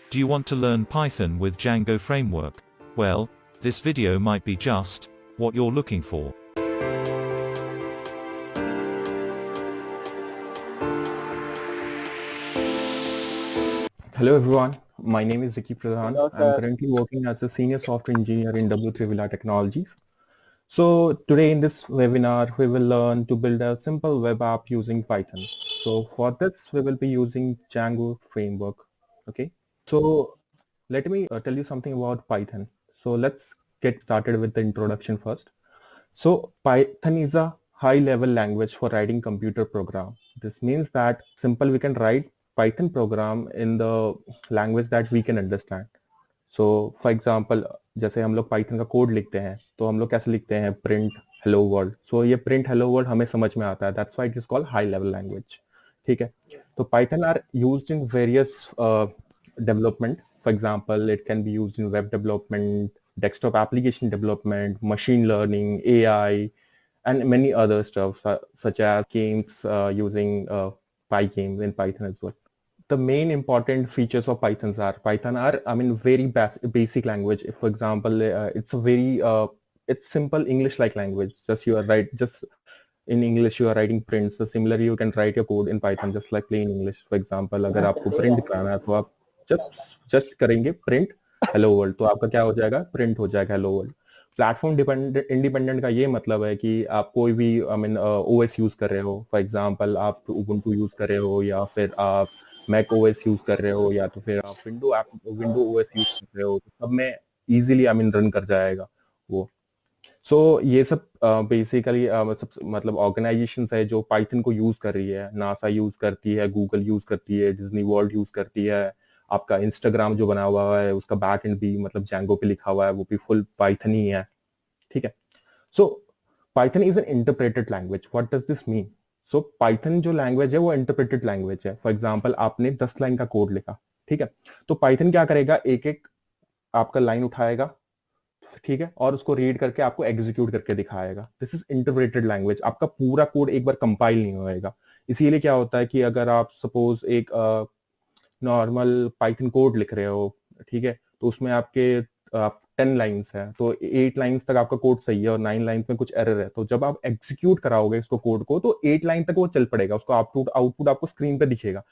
Do you want to learn Python with Django framework? Well, this video might be just what you're looking for. Hello everyone, my name is Vicky Pradhan. Hello, I'm sir. currently working as a senior software engineer in W3 Villa Technologies. So today in this webinar, we will learn to build a simple web app using Python. So for this, we will be using Django framework. Okay. So let me tell you something about Python. So let's get started with the introduction first. So Python is a high level language for writing computer program. This means that simple we can write Python program in the language that we can understand. So for example, जैसे हम लोग Python का code लिखते हैं तो हम लोग कैसे लिखते हैं print hello world. So ये print hello world हमें समझ में आता है. That's why it is called high level language. ठीक है. तो Python are used in various development. For example, it can be used in web development, desktop application development, machine learning, AI, and many other stuff such as games using Pygame in Python as well. The main important features of Python are I mean very basic language. If, for example, it's a very it's simple English like language. Just in English you are writing prints. So similarly you can write your code in Python just like plain English. For example, अगर आपको print कराना है तो आप just करेंगे print hello world तो आपका क्या हो जाएगा, print हो जाएगा hello world. प्लेटफॉर्म इंडिपेंडेंट का ये मतलब है कि आप कोई भी आई मीन ओएस यूज कर रहे हो. फॉर एग्जांपल आप उबुंटू यूज कर रहे हो या फिर आप मैक ओएस यूज कर रहे हो या तो फिर आप विंडो ओएस यूज कर रहे हो, तो सब में इजीली आई मीन रन कर जाएगा वो. सो ये सब बेसिकली मतलब ऑर्गेनाइजेशंस है जो पाइथन को यूज कर रही है. नासा यूज करती है, गूगल यूज करती है, डिज्नी वर्ल्ड यूज करती है. आपका इंस्टाग्राम जो बना हुआ है उसका बैक एंड भी मतलब जैंगो पे लिखा हुआ है, वो भी फुल पाइथन ही है. ठीक है. सो Python is an interpreted language. What does this mean? So Python जो लैंग्वेज है वो इंटरप्रेटेड लैंग्वेज है. फॉर एग्जांपल आपने 10 लाइन का कोड लिखा, ठीक है, तो पाइथन क्या करेगा, एक एक आपका लाइन उठाएगा, ठीक है, और उसको रीड करके आपको एग्जीक्यूट करके दिखाएगा. This is interpreted language. आपका पूरा कोड एक बार कंपाइल नहीं होएगा. इसीलिए क्या होता है कि अगर आप सपोज एक नॉर्मल पाइथन कोड लिख रहे हो, ठीक है, तो उसमें आपके आप 10 लाइंस है तो 8 लाइंस तक आपका कोड सही है और 9 लाइंस में कुछ एरर है. तो जब आप एग्जीक्यूट कराओगे इसको कोड को तो 8 लाइन तक वो चल पड़ेगा, उसको आउटपुट आपको स्क्रीन पे दिखेगा,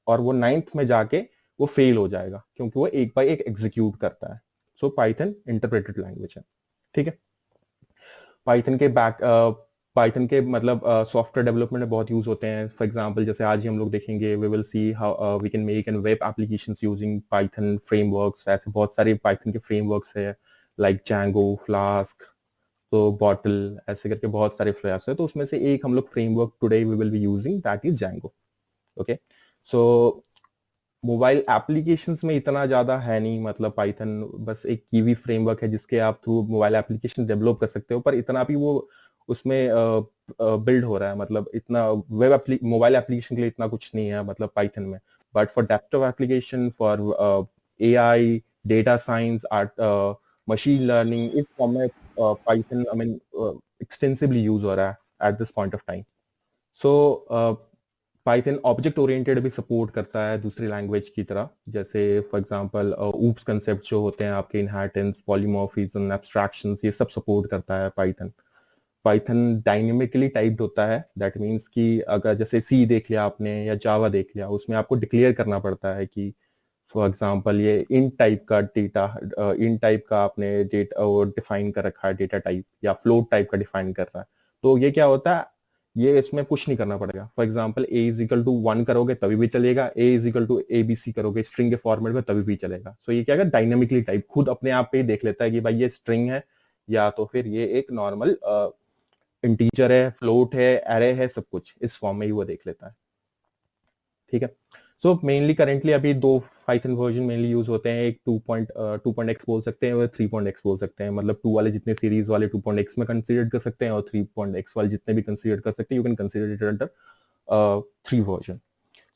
और वो 9th में जाके वो फेल हो जाएगा क्योंकि वो एक बाय एक एग्जीक्यूट करता है. सो पाइथन इंटरप्रेटेड लैंग्वेज है. ठीक है. पाइथन के मतलब सॉफ्टवेयर डेवलपमेंट में बहुत यूज होते हैं. फॉर एग्जांपल जैसे आज ही हम लोग देखेंगे, we will see how we can make an web applications using Python frameworks. ऐसे बहुत सारे पाइथन के फ्रेमवर्क्स है लाइक जैंगो, फ्लास्क, तो बॉटल, ऐसे करके बहुत सारे फ्रेम्स है. तो उसमें से एक हम लोग framework today we will be using, that is Django. Okay. So mobile applications में इतना ज्यादा है नहीं, मतलब पाइथन बस एक कीवी फ्रेमवर्क है जिसके आप थ्रू मोबाइल एप्लीकेशन डेवलप कर सकते हो, पर इतना भी वो उसमें बिल्ड हो रहा है, मतलब इतना मोबाइल एप्लीकेशन के लिए इतना कुछ नहीं है मतलब पाइथन में. But for desktop application, for AI, data science, art, machine learning, इस फॉर्म में Python I mean extensively use हो रहा है at this point of time. So Python object oriented भी सपोर्ट करता है दूसरी लैंग्वेज की तरह. जैसे फॉर एग्जांपल ऊप्स कंसेप्ट जो होते हैं आपके, इनहेरिटेंस, पॉलीमॉर्फिज्म, एब्स्ट्रैक्शंस, ये सब सपोर्ट करता है पाइथन. पाइथन डायनेमिकली टाइप्ड होता है. दैट मीन्स कि अगर जैसे सी देख लिया आपने या जावा देख लिया, उसमें आपको डिक्लेयर करना पड़ता है कि फॉर एग्जांपल ये इन टाइप का डेटा, इन टाइप का आपने डेटा डिफाइन कर रखा है, डेटा टाइप, या फ्लोट टाइप का डिफाइन कर रहा है. तो ये क्या होता है, ये इसमें पुश नहीं करना पड़ेगा. For example A is equal to 1 करोगे तभी भी चलेगा, A is equal to ABC करोगे स्ट्रिंग के फॉर्मेट में तभी भी चलेगा. सो ये क्या है, डायनेमिकली टाइप खुद अपने आप पे ही देख लेता है कि भाई ये स्ट्रिंग है या तो फिर ये एक नॉर्मल इंटीजर है, फ्लोट है, एरे है, सब कुछ इस फॉर्म में ही वो देख लेता है. ठीक है. सो मेनली करेंटली अभी दो पाइथन वर्जन मेनली यूज होते हैं. एक 2.x बोल सकते हैं और 3.x बोल सकते हैं. मतलब 2 वाले जितने सीरीज वाले 2.x में कंसीडर कर सकते हैं और 3.x वाले जितने भी कंसीडर कर सकते हैं, you can consider it under 3 version.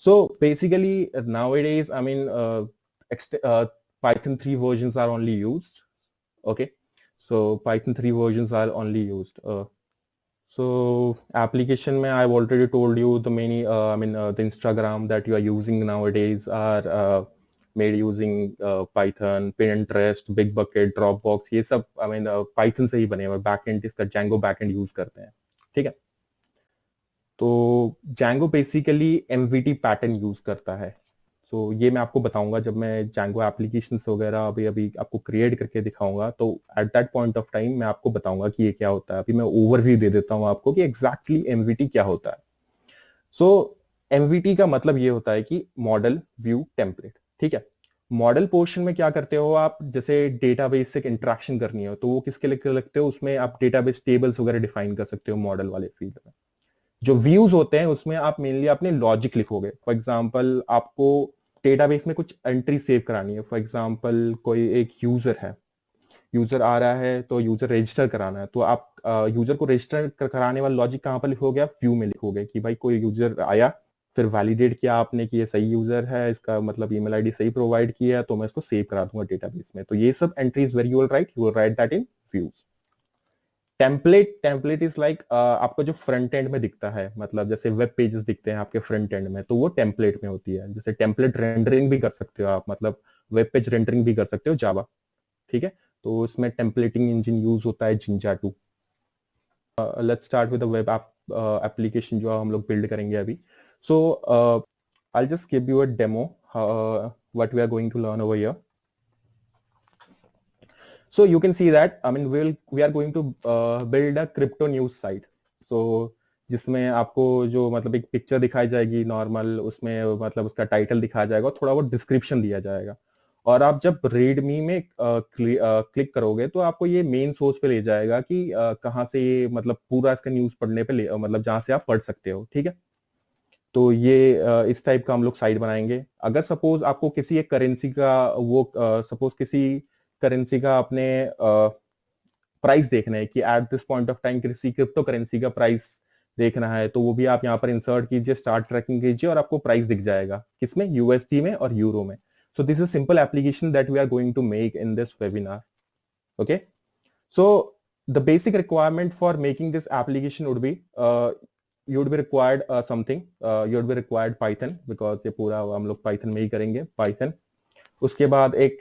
So basically nowadays I mean Python 3 versions are only used. Okay. So Python 3 versions are only used. So application mein I've already told you the many the Instagram that you are using nowadays are made using Python, Pinterest, Bitbucket, Dropbox, ये सब I mean Python से ही बने हुए। Backend इसका Django backend use करते हैं, ठीक है। तो Django basically MVT pattern use करता है। तो ये मैं आपको बताऊंगा जब मैं Django एप्लीकेशंस वगैरह अभी अभी आपको क्रिएट करके दिखाऊंगा, तो at that point of time मैं आपको बताऊंगा कि ये क्या होता है। अभी मैं ओवरव्यू दे देता हूँ आपको कि एग्जैक्टली MVT क्या होता है। सो MVT का मतलब ये होता है कि मॉडल व्यू टेम्पलेट, ठीक है। मॉडल पोर्शन में क्या करते हो आप, जैसे डेटाबेस से इंटरेक्शन करनी हो तो वो किसके लिए लगते हो, उसमें आप डेटाबेस टेबल्स वगैरह डिफाइन कर सकते हो मॉडल वाले फील्ड में। जो व्यूज होते हैं उसमें आप मेनली अपने लॉजिक लिखोगे। फॉर एग्जांपल आपको डेटाबेस में कुछ एंट्री सेव करानी है। फॉर एग्जांपल कोई एक यूजर है, यूजर आ रहा है तो यूजर रजिस्टर कराना है, तो आप यूजर को रजिस्टर कराने वाला लॉजिक कहाँ पर लिखोगे, आप व्यू में लिखोगे कि भाई कोई यूजर आया, फिर वैलिडेट किया आपने कि ये सही यूजर है, इसका मतलब ईमेल आईडी सही प्रोवाइड किया है, तो मैं इसको सेव करा दूंगा डेटाबेस में। तो ये सब entries where you will write that in views. Template is like आपका जो फ्रंट एंड में दिखता है, मतलब जैसे वेब पेजेस दिखते हैं आपके फ्रंट एंड में, तो वो टेम्पलेट में होती है। जैसे टेम्पलेट रेंडरिंग भी कर सकते हो आप, मतलब वेब पेज रेंडरिंग भी कर सकते हो जावा, ठीक है। तो इसमें टेम्पलेटिंग इंजन यूज होता है Jinja 2। Let's start with the web application जो हम लोग बिल्ड करेंगे अभी। So I just give you a demo what we are going to learn over here. So you can see that I mean we are going to build a crypto news site. So जिसमें आपको जो मतलब एक picture दिखाई जाएगी normal, उसमें मतलब उसका टाइटल दिखाया जाएगा, थोड़ा बहुत डिस्क्रिप्शन दिया जाएगा, और आप जब रीडमी में क्लिक करोगे तो आपको ये मेन सोर्स पे ले जाएगा कि कहाँ से ये मतलब पूरा इसका न्यूज पढ़ने पे मतलब जहाँ से आप पढ़ सकते हो, ठीक है। तो ये इस टाइप का हम लोग साइट बनाएंगे। अगर सपोज आपको किसी एक करेंसी का वो सपोज किसी करेंसी का अपने प्राइस देखना है कि at this point of time किसी क्रिप्टो करेंसी का प्राइस देखना है, तो वो भी आप यहाँ पर इंसर्ट कीजिए, स्टार्ट ट्रैकिंग कीजिए, और आपको प्राइस दिख जाएगा किसमें, यूएसडी में और यूरो में। So this is simple application that we are going to make in this webinar. Okay, so the basic requirement for making this application would be you would be required something, you would be required Python, because ये पूरा हम लोग Python में ही करेंगे, Python। उसके बाद एक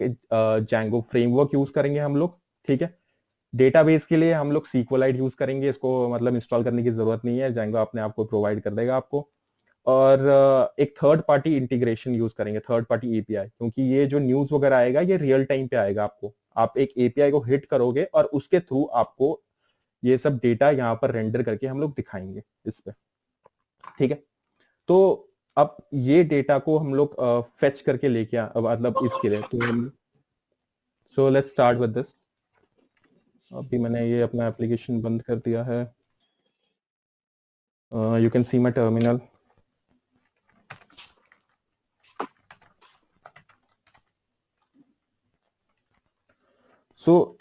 Django framework use करेंगे हम लोग, ठीक है। डेटाबेस के लिए हम लोग SQLite यूज करेंगे, इसको मतलब इंस्टॉल करने की जरूरत नहीं है, Django अपने आप को प्रोवाइड कर देगा आपको। और एक थर्ड पार्टी इंटीग्रेशन यूज करेंगे, थर्ड पार्टी एपीआई, क्योंकि ये जो न्यूज वगैरह आएगा ये रियल टाइम पे आएगा आपको। आप एक एपीआई को हिट करोगे और उसके थ्रू आपको ये सब डेटा यहाँ पर रेंडर करके हम लोग दिखाएंगे इस पे, ठीक है। तो अब ये डेटा को हम लोग फेच करके लेके मतलब इसके लिए तो so let's start with this. अभी मैंने ये अपना एप्लीकेशन बंद कर दिया है। You can C my terminal.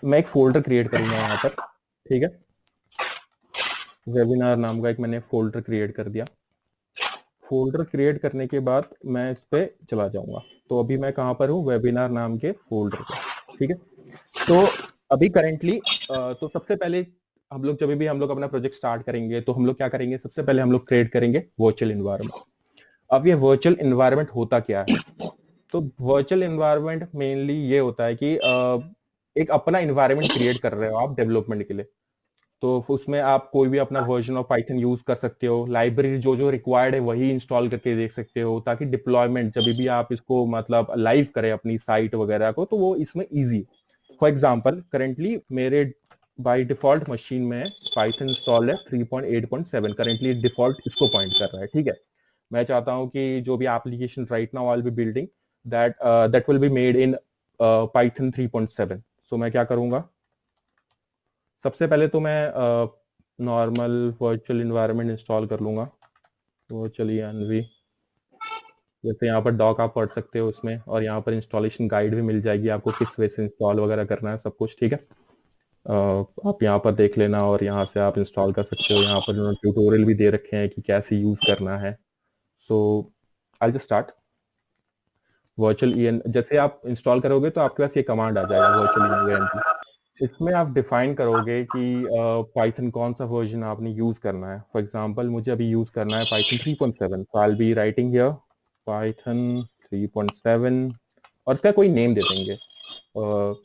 मैं एक फोल्डर क्रिएट करूंगा यहाँ पर, ठीक है। वेबिनार नाम का एक मैंने फोल्डर क्रिएट कर दिया। फोल्डर क्रिएट करने के बाद मैं इस पे चला जाऊंगा। तो अभी मैं कहाँ पर हूँ, वेबिनार नाम के फोल्डर पे, ठीक है। तो अभी करेंटली तो सबसे पहले हम लोग जब भी हम लोग अपना प्रोजेक्ट स्टार्ट करेंगे तो हम लोग क्या करेंगे, सबसे पहले हम लोग क्रिएट करेंगे वर्चुअल इन्वायरमेंट। अब ये वर्चुअल इन्वायरमेंट होता क्या है, तो वर्चुअल इन्वायरमेंट मेनली ये होता है कि एक अपना इन्वायरमेंट क्रिएट कर रहे हो आप डेवलपमेंट के लिए। तो उसमें आप कोई भी अपना वर्जन ऑफ पाइथन यूज कर सकते हो, लाइब्रेरी जो जो रिक्वायर्ड है वही इंस्टॉल करके देख सकते हो, ताकि डिप्लॉयमेंट जब भी आप इसको मतलब लाइव करें अपनी साइट वगैरह को, तो वो इसमें इजी। फॉर एग्जांपल करेंटली मेरे बाय डिफॉल्ट मशीन में पाइथन इंस्टॉल है 3.8.7, करेंटली डिफॉल्ट इसको पॉइंट कर रहा है, ठीक है। मैं चाहता हूं कि जो भी application right now I will B building that will be made in Python 3.7। सो मैं क्या करूंगा, सबसे पहले तो मैं नॉर्मल वर्चुअल इन्वायरमेंट इंस्टॉल कर लूंगा। तो चलिए एनवी, जैसे यहाँ पर डॉक आप पढ़ सकते हो उसमें, और यहाँ पर इंस्टॉलेशन गाइड भी मिल जाएगी आपको, किस वे से इंस्टॉल वगैरह करना है सब कुछ, ठीक है। आप यहाँ पर देख लेना और यहाँ से आप इंस्टॉल कर सकते हो। यहाँ पर उन्होंने ट्यूटोरियल भी दे रखे हैं कि कैसे यूज करना है। So I just start virtual env. जैसे आप इंस्टॉल करोगे तो आपके पास ये कमांड आ जाएगा वर्चुअल ईएन। इसमें आप डिफाइन करोगे कि पाइथन कौन सा वर्जन आपने यूज करना है। फॉर एग्जांपल मुझे अभी यूज करना है Python 3.7, so I will be writing here Python 3.7 और इसका कोई नेम दे देंगे। फॉर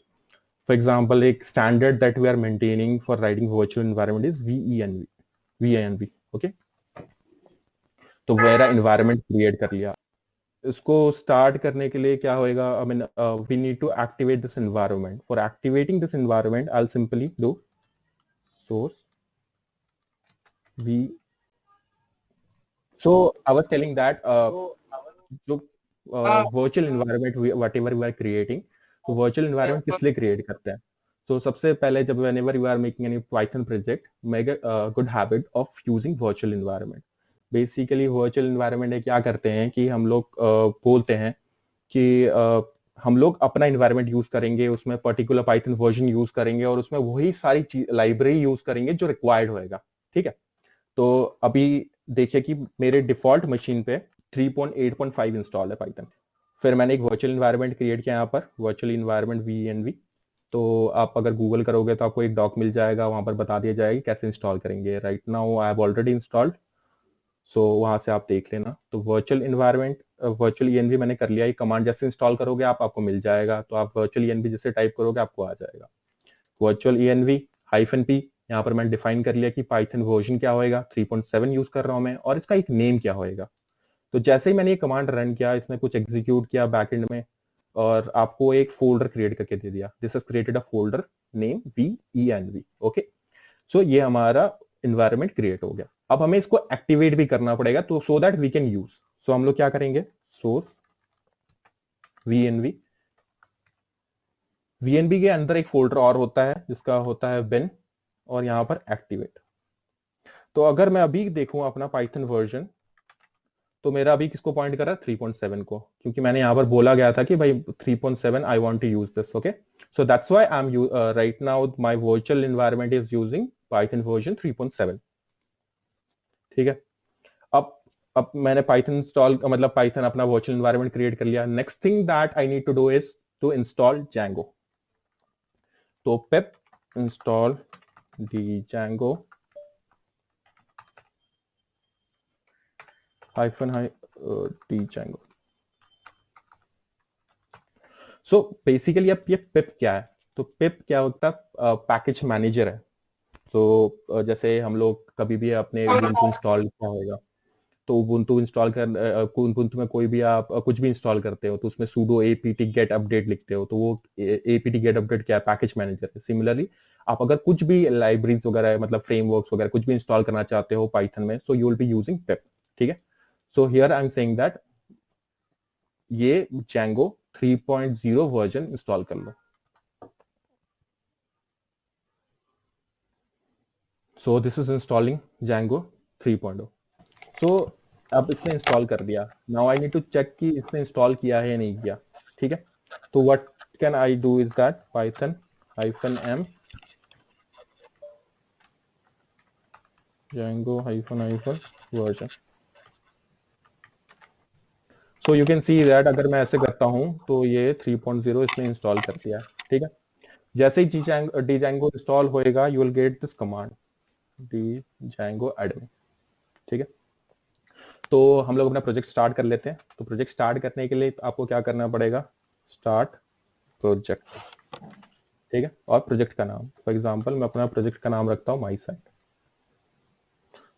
एग्जाम्पल एक standard that we are maintaining for writing virtual environment is VENV। ओके, तो मेरा एनवायरनमेंट क्रिएट कर लिया। इसको स्टार्ट करने के लिए क्या होएगा, I mean we need to activate this environment. For activating this environment I will simply do source v। so I was telling that जो virtual environment whatever we are creating, तो virtual environment किस लिए create करते हैं? तो सबसे पहले जब whenever you are making any Python project, make a good habit of using virtual environment। Basically virtual environment में क्या करते हैं कि हम लोग बोलते हैं कि हम लोग अपना एनवायरनमेंट यूज करेंगे, उसमें पर्टिकुलर पाइथन वर्जन यूज करेंगे और उसमें वही सारी लाइब्रेरी यूज करेंगे जो रिक्वायर्ड होएगा। ठीक है, तो अभी देखिए कि मेरे डिफॉल्ट मशीन पे 3.8.5 इंस्टॉल है पाइथन। फिर मैंने एक वर्चुअल एनवायरनमेंट क्रिएट किया यहाँ पर, वर्चुअल एनवायरनमेंट VENV। तो आप अगर गूगल करोगे तो आपको एक डॉक मिल जाएगा, वहां पर बता दिया जाएगा कैसे इंस्टॉल करेंगे। Right now I have already installed, so वहां से आप देख लेना। तो वर्चुअल एनवायरनमेंट वर्चुअल ENV मैंने कर लिया। ये कमांड जैसे इंस्टॉल करोगे आपको मिल जाएगा, तो आप वर्चुअल ENV जैसे टाइप करोगे आपको आ जाएगा वर्चुअल ENV -p। यहाँ पर मैंने डिफाइन कर लिया कि पाइथन वर्जन क्या होएगा, 3.7 यूज कर रहा हूं मैं, और इसका एक नेम क्या होएगा। तो जैसे ही मैंने ये कमांड रन किया, इसने कुछ एग्जीक्यूट किया बैकएंड में और आपको एक फोल्डर क्रिएट करके दे दिया। This has created a folder name VENV। Okay, so ये हमारा एनवायरनमेंट क्रिएट हो गया। अब हमें इसको एक्टिवेट भी करना पड़ेगा, तो so that we can use. So हम लोग क्या करेंगे, सोर्स VENV। VNV के अंदर एक फोल्डर और होता है जिसका होता है bin, और यहां पर एक्टिवेट। तो अगर मैं अभी देखूं अपना पाइथन वर्जन, तो मेरा अभी किसको पॉइंट कर रहा है, 3.7 को, क्योंकि मैंने यहां पर बोला गया था कि भाई 3.7 I want to use this. Okay, so that's why I am right now my virtual environment is using Python version 3.7। ठीक है, अब मैंने पाइथन इंस्टॉल, मतलब पाइथन अपना वर्चुअल एनवायरनमेंट क्रिएट कर लिया। Next thing that I need to do is to install Django। तो pip install Django Django। सो बेसिकली अब ये pip क्या है, तो pip क्या होता है, पैकेज मैनेजर है। तो जैसे हम लोग कभी भी अपने ubuntu इंस्टॉल किया होगा, तो ubuntu इंस्टॉल कर ubuntu में कोई भी आप कुछ भी इंस्टॉल करते हो तो उसमें sudo apt get update लिखते हो, तो वो apt get update क्या है, पैकेज मैनेजर है। सिमिलरली आप अगर कुछ भी लाइब्रेरीज वगैरह, मतलब फ्रेमवर्क्स वगैरह कुछ भी इंस्टॉल करना चाहते हो पाइथन में, so you will be using pip। ठीक है, so here I am saying that ये Django 3.0 वर्जन इंस्टॉल कर लो। So this is installing Django 3.0। So अब इसने इंस्टॉल कर दिया। Now I need to check कि इसने इंस्टॉल किया है या नहीं किया। ठीक है, तो what can I do is that Python -m Django -version। So you can see that अगर मैं ऐसे करता हूं तो ये 3.0 इसने इंस्टॉल कर दिया है। ठीक है, जैसे ही Django इंस्टॉल होएगा you will get this command Django admin। ठीक है, तो हम लोग अपना प्रोजेक्ट स्टार्ट कर लेते हैं। तो प्रोजेक्ट स्टार्ट करने के लिए आपको क्या करना पड़ेगा, स्टार्ट प्रोजेक्ट। ठीक है, और प्रोजेक्ट का नाम, फॉर एग्जांपल मैं अपना प्रोजेक्ट का नाम रखता हूं माई साइट।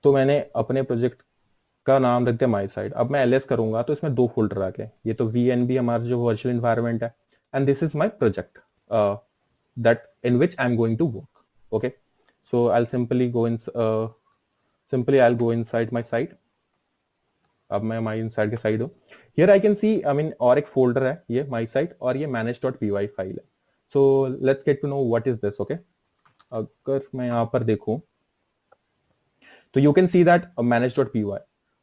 तो मैंने अपने प्रोजेक्ट का नाम रख दिया माई साइट। अब मैं ls करूंगा तो इसमें दो फोल्डर आ गए। ये तो VNV हमारा जो वर्चुअल एनवायरनमेंट है, and this is my project that in which I am going to work. Okay, so I simply go inside my site. अब मैं माई इनसाइड के साइड हूँ। Here I can see, I mean और एक folder है ये माई site, और ये manage.py फाइल है। So let's get to know what is this. Okay, अगर मैं यहाँ पर देखूं तो you can see that manage.py।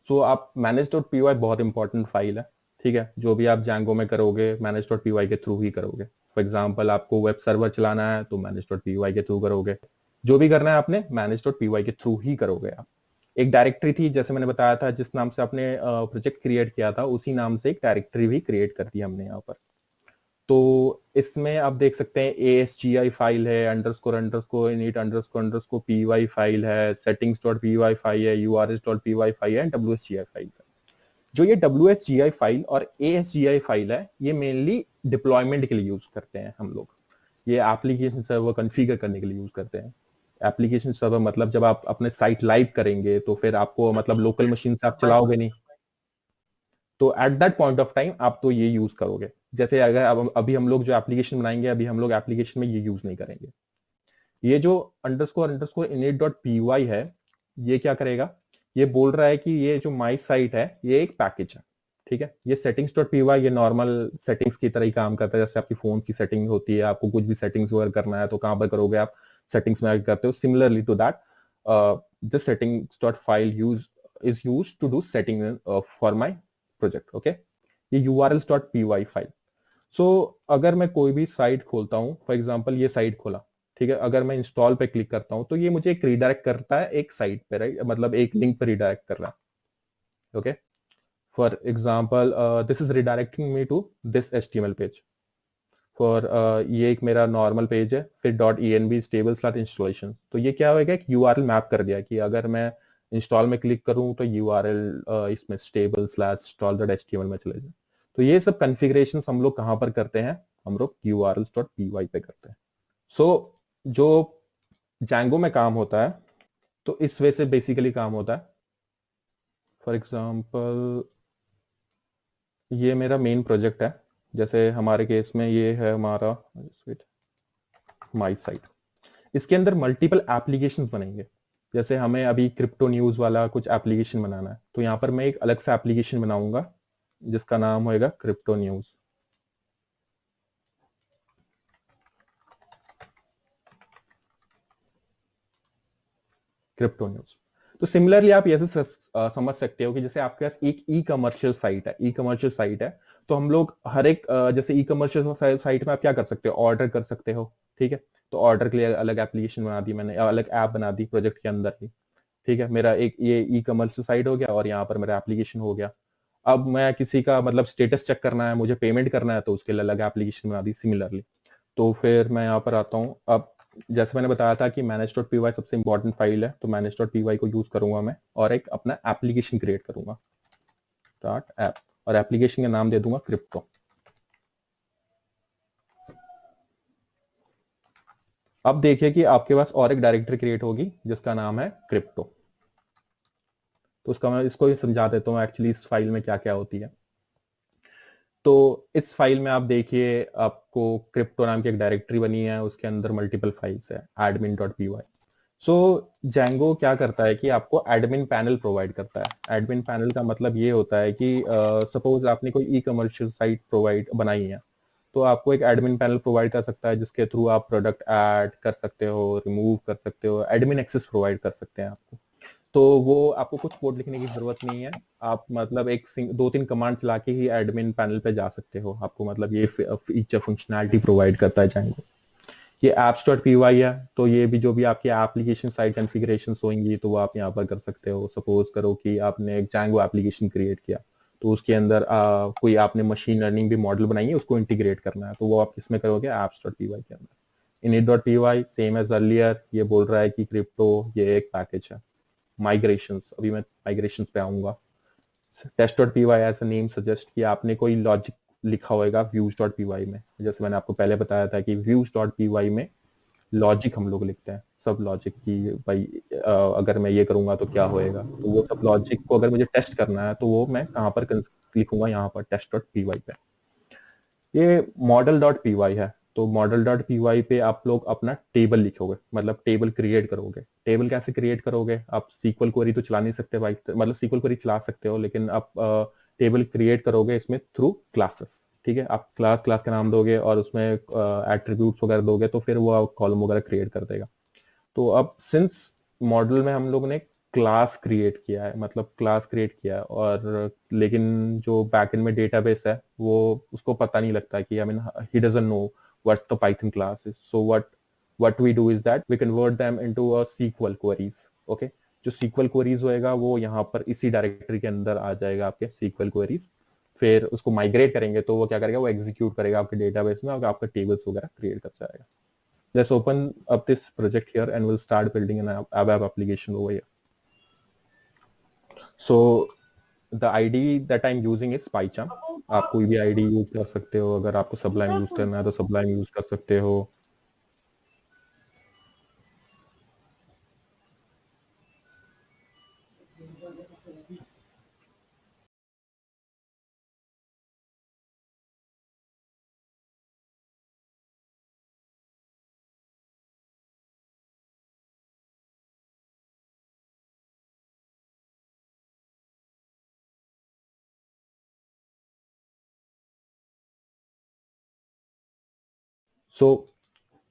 सो आप manage.py बहुत इंपॉर्टेंट फाइल है। ठीक है, जो भी आप Django में करोगे manage.py के थ्रू ही करोगे। फॉर एग्जाम्पल आपको वेब सर्वर चलाना है तो manage.py के थ्रू करोगे। जो भी करना है आपने manage.py के थ्रू ही करोगे आप। एक डायरेक्टरी थी, जैसे मैंने बताया था, जिस नाम से आपने प्रोजेक्ट क्रिएट किया था उसी नाम से एक डायरेक्टरी भी क्रिएट कर दी हमने यहाँ पर। तो इसमें आप देख सकते हैं ASGI फाइल है, underscore underscore init underscore py file है, settings.py फाइल है, urs.py फाइल है, WSGI फाइल है। जो ये WSGI फाइल और ASGI फाइल है, ये मेनली डिप्लॉयमेंट के लिए यूज करते हैं हम लोग। ये एप्लीकेशन सर्वर कॉन्फ़िगर करने के लिए यूज करते हैं। एप्लीकेशन सर्वर मतलब जब आप अपने साइट लाइव करेंगे तो फिर आपको मतलब लोकल मशीन से आप चलाओगे नहीं, तो at that point of time आप तो ये यूज करोगे। जैसे अगर अभी हम लोग जो एप्लीकेशन बनाएंगे, अभी हम लोग एप्लीकेशन में ये यूज नहीं करेंगे। ये जो अंडरस्कोर अंडरस्कोर init.py है, ये क्या करेगा, ये बोल रहा है कि ये जो माई साइट है ये एक पैकेज है, ठीक है। ये settings.py ये नॉर्मल सेटिंग्स की तरह ही काम करता है, जैसे आपकी फोन की सेटिंग होती है, आपको कुछ भी सेटिंग्स वगैरह करना है तो कहां पर करोगे आप, सेटिंग्स में आके करते हो। Similarly to that the settings.file use is use to do setting for my project, okay. ये urls.py फाइल। सो अगर मैं कोई भी साइट खोलता हूँ, फॉर एग्जाम्पल ये साइट खोला, ठीक है, अगर मैं इंस्टॉल पे क्लिक करता हूँ तो ये मुझे एक रिडायरेक्ट करता है एक साइट पे, राइट, मतलब एक लिंक पे रिडायरेक्ट कर रहा है, okay. For example this is redirecting me to this HTML page for ये एक मेरा नॉर्मल पेज है, फिर .env stable/installation। तो ये क्या होगा, एक URL मैप कर दिया कि अगर मैं इंस्टॉल में क्लिक करूँ तो URL इसमें stable/install.html में चले जाए। तो ये सब कॉन्फ़िगरेशन हम लोग कहाँ पर करते हैं, हम लोग urls.py पे करते हैं। सो जो Django में काम होता है तो इस वे से बेसिकली काम होता है। फॉर एग्जाम्पल ये मेरा मेन प्रोजेक्ट है, जैसे हमारे केस में ये है हमारा माई साइट। इसके अंदर मल्टीपल एप्लीकेशंस बनेंगे। जैसे हमें अभी क्रिप्टो न्यूज वाला कुछ एप्लीकेशन बनाना है, तो यहाँ पर मैं एक अलग सा एप्लीकेशन बनाऊंगा जिसका नाम होएगा क्रिप्टो न्यूज। Crypto news. तो सिमिलरली आप ऐसे समझ सकते हो कि जैसे आपके पास एक ई कमर्शियल साइट है, ई कमर्शियल साइट है, तो हम लोग हर एक जैसे ई कमर्शियल साइट में आप क्या कर सकते हो, ऑर्डर कर सकते हो, ठीक है। तो ऑर्डर के लिए अलग एप्लीकेशन बना दी मैंने, अलग ऐप बना दी प्रोजेक्ट के अंदर ही, ठीक है। मेरा एक ये ई कमर्शियल साइट हो गया और यहाँ पर मेरा एप्लीकेशन हो गया। अब मैं किसी का मतलब स्टेटस चेक करना है, मुझे पेमेंट करना है, तो उसके लिए अलग एप्लीकेशन बना दी सिमिलरली। तो फिर मैं यहाँ पर आता हूँ। अब जैसे मैंने बताया था कि manage.py सबसे इंपॉर्टेंट फाइल है, तो manage.py को यूज करूंगा मैं और एक अपना एप्लीकेशन क्रिएट करूंगा, स्टार्ट ऐप, और एप्लीकेशन का नाम दे दूंगा क्रिप्टो। अब देखिए कि आपके पास और एक डायरेक्टरी क्रिएट होगी जिसका नाम है क्रिप्टो। तो उसका मैं इसको ही समझा देता हूँ एक्चुअली इस फाइल में क्या क्या होती है। तो इस फाइल में आप देखिए आपको क्रिप्टो नाम की एक डायरेक्टरी बनी है, उसके अंदर मल्टीपल फाइल्स है admin.py। सो Django क्या करता है कि आपको एडमिन पैनल प्रोवाइड करता है। एडमिन पैनल का मतलब ये होता है कि सपोज आपने कोई ई कमर्शियल साइट प्रोवाइड बनाई है, तो आपको एक एडमिन पैनल प्रोवाइड कर सकता है जिसके थ्रू आप प्रोडक्ट ऐड कर सकते हो, रिमूव कर सकते हो, एडमिन एक्सेस प्रोवाइड कर सकते हैं आपको। तो वो आपको कुछ कोड लिखने की जरूरत नहीं है, आप मतलब एक दो तीन कमांड चला के ही एडमिन पैनल पे जा सकते हो। आपको मतलब ये फीचर फंक्शनैलिटी प्रोवाइड करता है Django। ये apps.py है, तो ये भी जो भी आपकी एप्लीकेशन साइट कॉन्फ़िगरेशंस होंगी तो वो आप यहाँ पर कर सकते हो। सपोज करो कि आपने एक Django एप्लीकेशन क्रिएट किया, तो उसके अंदर कोई आपने मशीन लर्निंग भी मॉडल बनाई है, उसको इंटीग्रेट करना है, तो वो आप किसमें करोगे, apps.py के अंदर। init.py सेम एज अर्लियर, ये बोल रहा है कि क्रिप्टो ये एक पैकेज है। माइग्रेशंस, अभी मैं माइग्रेशंस पे आऊंगा। test.py as a name suggest कि आपने कोई लॉजिक लिखा होगा views.py में, जैसे मैंने आपको पहले बताया था कि views.py में लॉजिक हम लोग लिखते हैं, सब लॉजिक की भाई अगर मैं ये करूंगा तो क्या होएगा, तो वो सब लॉजिक को अगर मुझे टेस्ट करना है तो वो मैं कहाँ पर लिखूंगा, यहाँ पर test.py पे। ये model.py है, तो model.py पे आप लोग अपना टेबल लिखोगे, मतलब टेबल क्रिएट करोगे। टेबल कैसे क्रिएट करोगे, आप SQL क्वेरी तो चला नहीं सकते भाई, मतलब SQL क्वेरी चला सकते हो लेकिन आप टेबल क्रिएट करोगे इसमें थ्रू क्लासेस, ठीक है। आप क्लास का नाम दोगे और उसमें एट्रीब्यूट्स वगैरह दोगे तो फिर वो कॉलम वगैरह क्रिएट कर देगा। तो अब सिंस मॉडल में हम लोग ने क्लास क्रिएट किया है, मतलब क्लास क्रिएट किया है, और लेकिन जो बैकएंड में डेटाबेस है वो उसको पता नहीं लगता कि I mean he doesn't know what the Python class is. So what we do is that we convert them into a SQL queries, okay. जो SQL क्वेरीज होएगा वो यहाँ पर इसी डायरेक्टरी के अंदर आ जाएगा आपके SQL क्वेरीज। फिर उसको माइग्रेट करेंगे तो वो क्या करेगा, वो एग्जीक्यूट करेगा आपके डेटाबेस में और आपका टेबल्स वगैरह क्रिएट कर जाएगा। Let's open up this project here and we'll start building an web application over here. So the IDE that I am using is PyCharm. आप कोई भी आईडी यूज कर सकते हो, अगर आपको सबलाइम यूज करना है तो सबलाइम यूज कर सकते हो। सो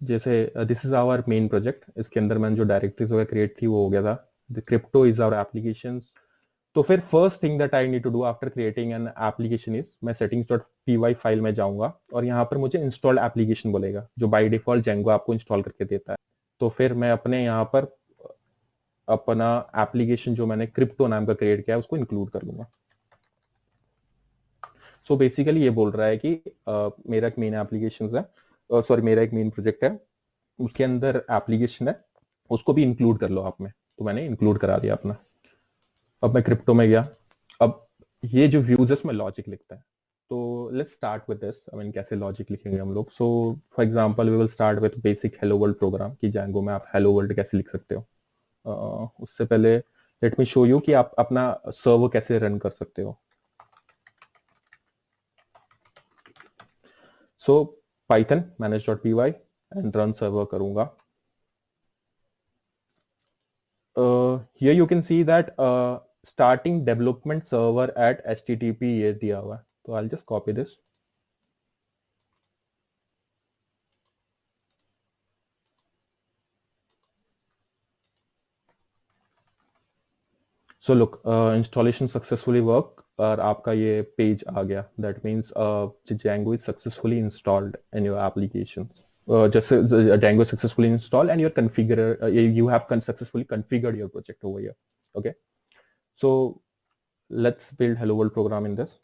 जैसे this is our main project, इसके अंदर मैंने जो डायरेक्टरीज वगैरह क्रिएट थी वो हो गया था। The crypto is our application. तो फिर first thing that I need to do after creating an application is, मैं settings.py फाइल में जाऊंगा और यहाँ पर मुझे इंस्टॉल एप्लीकेशन बोलेगा, जो बाय डिफॉल्ट जेंगो आपको इंस्टॉल करके देता है। तो फिर मैं अपने यहाँ पर अपना एप्लीकेशन जो मैंने क्रिप्टो नाम का क्रिएट किया है उसको इंक्लूड कर लूंगा। सो बेसिकली ये बोल रहा है कि मेरा एक मेन एप्लीकेशन है, सॉरी मेरा एक मेन प्रोजेक्ट है, उसके अंदर एप्लीकेशन है, उसको भी इंक्लूड कर लो आप में। तो मैंने इंक्लूड करा दिया अपना। अब मैं क्रिप्टो में गया। अब ये जो व्यूज है उसमें लॉजिक लिखता है। तो let's start with this. I mean कैसे लॉजिक लिखेंगे हम लोग। So for example we will start with basic hello world program कि जैंगो में आप हेलो वर्ल्ड कैसे लिख सकते हो। उससे पहले लेट मी शो यू कि आप अपना सर्वर कैसे रन कर सकते हो। सो Python manage.py and run server करूंगा। here you can see that starting development server at http ये दिया हुआ है। तो I'll just copy this। So look, installation successfully work और आपका ये पेज आ गया। That means Django is successfully installed in your applications। just Django is successfully installed and your configure you have successfully configured your project over here. Okay, so let's build hello world program in this।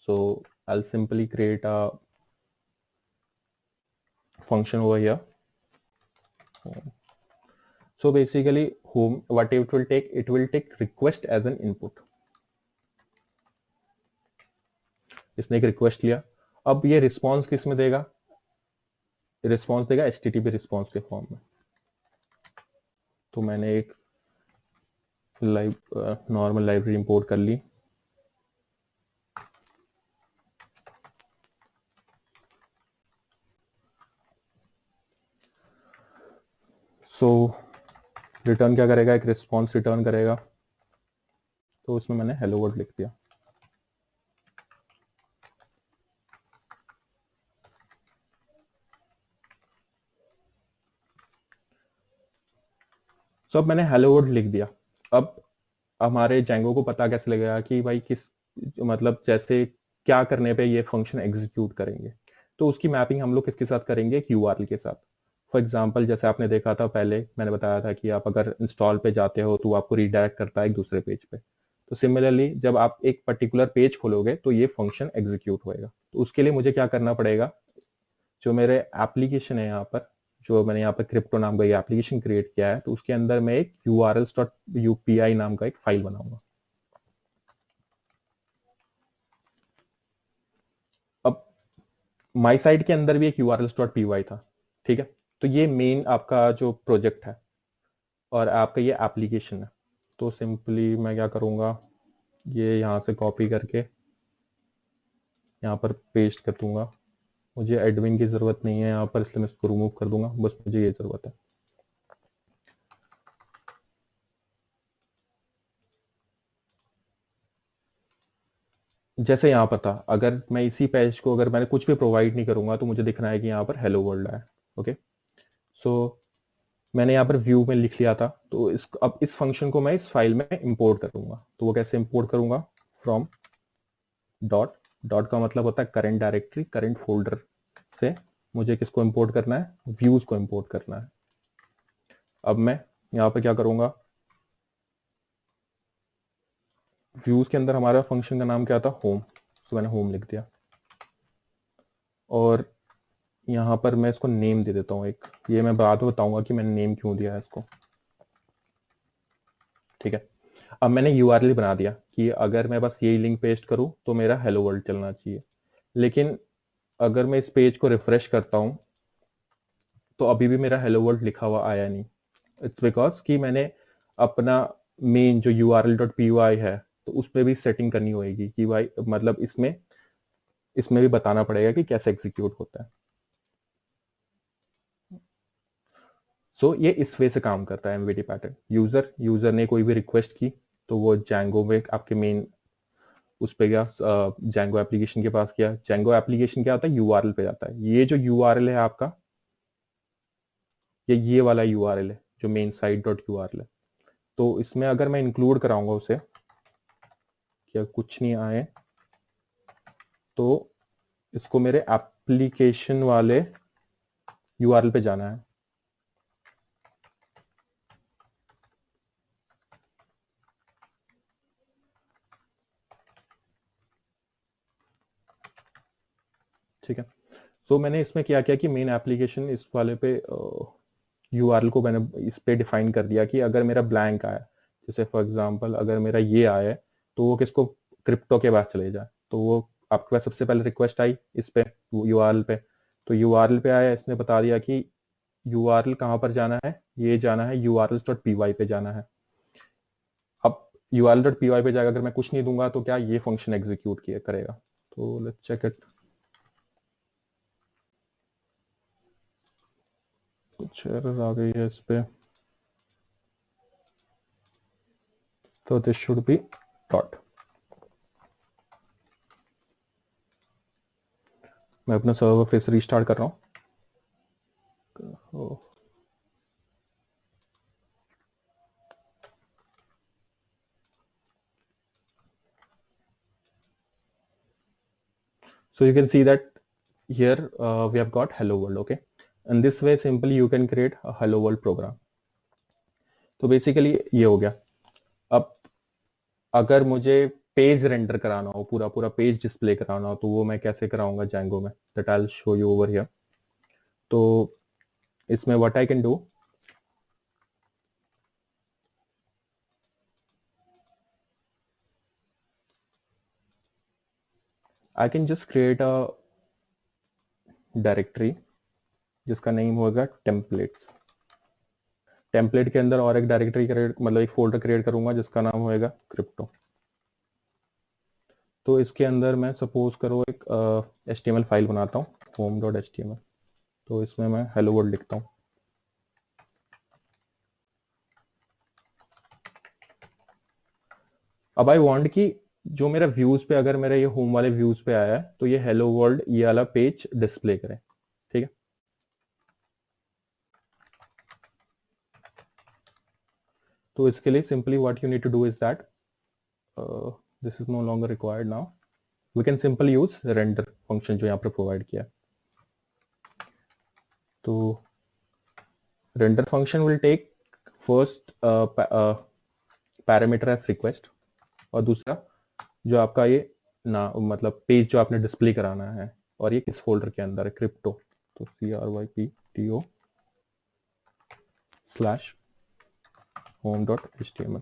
So I'll simply create a function over here। So basically whom what it will take request as an input। इसने एक request लिया। अब ये response किस में देगा? Response देगा HTTP response के फॉर्म में। तो मैंने एक नॉर्मल लाइब्रेरी इंपोर्ट कर ली। सो रिटर्न क्या करेगा? एक रिस्पॉन्स रिटर्न करेगा। तो उसमें मैंने हेलो वर्ल्ड लिख दिया। सो अब मैंने हेलो वर्ल्ड लिख दिया। अब हमारे जैंगो को पता कैसे लगेगा कि भाई किस मतलब जैसे क्या करने पे ये फंक्शन एग्जीक्यूट करेंगे। तो उसकी मैपिंग हम लोग किसके साथ करेंगे? एक URL के साथ। फॉर एग्जाम्पल जैसे आपने देखा था पहले मैंने बताया था कि आप अगर इंस्टॉल पे जाते हो तो आपको रिडायरेक्ट करता है एक दूसरे पेज पे। तो सिमिलरली जब आप एक पर्टिकुलर पेज खोलोगे तो ये फंक्शन एग्जीक्यूट होएगा। तो उसके लिए मुझे क्या करना पड़ेगा? जो मेरे एप्लीकेशन है यहाँ पर, जो मैंने यहाँ पर क्रिप्टो नाम का ये एप्लीकेशन क्रिएट किया है, तो उसके अंदर मैं एक urls.upi नाम का एक फाइल बनाऊंगा। अब माई साइट के अंदर भी एक urls.py था, ठीक है। तो ये मेन आपका जो प्रोजेक्ट है और आपका ये एप्लीकेशन है। तो सिंपली मैं क्या करूंगा, ये यहाँ से कॉपी करके यहाँ पर पेस्ट कर दूंगा। मुझे एडमिन की जरूरत नहीं है यहाँ पर, इसलिए मैं इसको रिमूव कर दूंगा। बस मुझे ये जरूरत है। जैसे यहाँ पर था, अगर मैं इसी पेज को अगर मैंने कुछ भी प्रोवाइड नहीं करूंगा तो मुझे दिखना है कि यहाँ पर हेलो वर्ल्ड है। ओके, सो मैंने यहाँ पर व्यू में लिख लिया था। तो अब इस फंक्शन को मैं इस फाइल में इंपोर्ट करूंगा। तो वो कैसे इंपोर्ट करूंगा? फ्रॉम डॉट, डॉट का मतलब होता है करंट डायरेक्टरी, करंट फोल्डर से मुझे किसको इंपोर्ट करना है? व्यूज को इंपोर्ट करना है। अब मैं यहाँ पे क्या करूंगा? व्यूज के अंदर हमारा फंक्शन का नाम क्या था? होम। तो मैंने होम लिख दिया और यहाँ पर मैं इसको नेम दे देता हूँ एक। ये मैं बाद में बताऊंगा कि मैंने नेम क्यों दिया है इसको, ठीक है। अब मैंने यूआरएल बना दिया कि अगर मैं बस यही लिंक पेस्ट करूं तो मेरा हेलो वर्ल्ड चलना चाहिए, लेकिन अगर मैं इस पेज को रिफ्रेश करता हूं तो अभी भी मेरा हेलो वर्ल्ड लिखा हुआ आया नहीं। इट्स बिकॉज कि मैंने अपना मेन जो url.py है तो उस पर भी सेटिंग करनी होगी कि भाई मतलब इसमें इसमें भी बताना पड़ेगा कि कैसे एग्जीक्यूट होता है। सो ये इस वे से काम करता है एमवीडी पैटर्न। यूजर ने कोई भी रिक्वेस्ट की तो वो जैंगो में आपके मेन उस पे गया, जैंगो एप्लीकेशन के पास गया। जैंगो एप्लीकेशन क्या होता है, यूआरएल पे जाता है। ये जो यूआरएल है आपका, ये वाला यूआरएल है जो मेन साइट डॉट यूआरएल है। तो इसमें अगर मैं इंक्लूड कराऊंगा उसे क्या कुछ नहीं आए तो इसको मेरे एप्लीकेशन वाले यूआरएल पे जाना है। ठीक है, तो मैंने इसमें क्या किया कि मेन एप्लीकेशन इस वाले पे यूआरएल को मैंने इस पे डिफाइन कर दिया कि अगर मेरा ब्लैंक आया, जैसे फॉर एग्जांपल अगर मेरा ये आया है तो वो किसको, क्रिप्टो के पास चले जाए। तो वो आपके पास सबसे पहले रिक्वेस्ट आई इस पे यूआरएल पे, तो यूआरएल पे आया, इसने बता दिया कि यूआरएल कहाँ पर जाना है, ये जाना है urls.py पे जाना है। अब url.py पे जाकर अगर मैं कुछ नहीं दूंगा तो क्या ये फंक्शन एग्जीक्यूट किया करेगा। तो लेट्स चेक इट। कुछ एरर आ गई है इस पे, तो दिस शुड बी डॉट। मैं अपना सर्वर फिर से रीस्टार्ट कर रहा हूँ। So you can see that here we have got hello world. Okay, and this way simply you can create a hello world program. तो बेसिकली ये हो गया। अब अगर मुझे पेज रेंडर कराना हो, पूरा पूरा पेज डिस्प्ले कराना हो, तो वो मैं कैसे कराऊंगा जैंगो में, that I will show you over here. तो इसमें what I can do, I can just create a directory जिसका नेम होगा टेम्पलेट्स। टेम्पलेट के अंदर और एक डायरेक्टरी क्रिएट, मतलब एक फोल्डर क्रिएट करूंगा जिसका नाम होएगा क्रिप्टो। तो इसके अंदर मैं सपोज करो एक HTML फाइल बनाता हूँ, home.html। तो इसमें मैं हेलो वर्ल्ड लिखता हूँ। अब आई वांट कि जो मेरा व्यूज पे, अगर मेरा ये होम वाले व्यूज पे आया है तो ये हेलो वर्ल्ड ये वाला पेज डिस्प्ले करे। ठीक है, तो इसके लिए simply what you need to do is that this is no longer required now, we can simply use render function जो यहाँ पर प्रोवाइड किया है। तो render function will take first parameter as request, और दूसरा जो आपका ये ना मतलब पेज जो आपने डिस्प्ले कराना है, और ये किस फोल्डर के अंदर है, क्रिप्टो। तो CRYPTO slash home.html।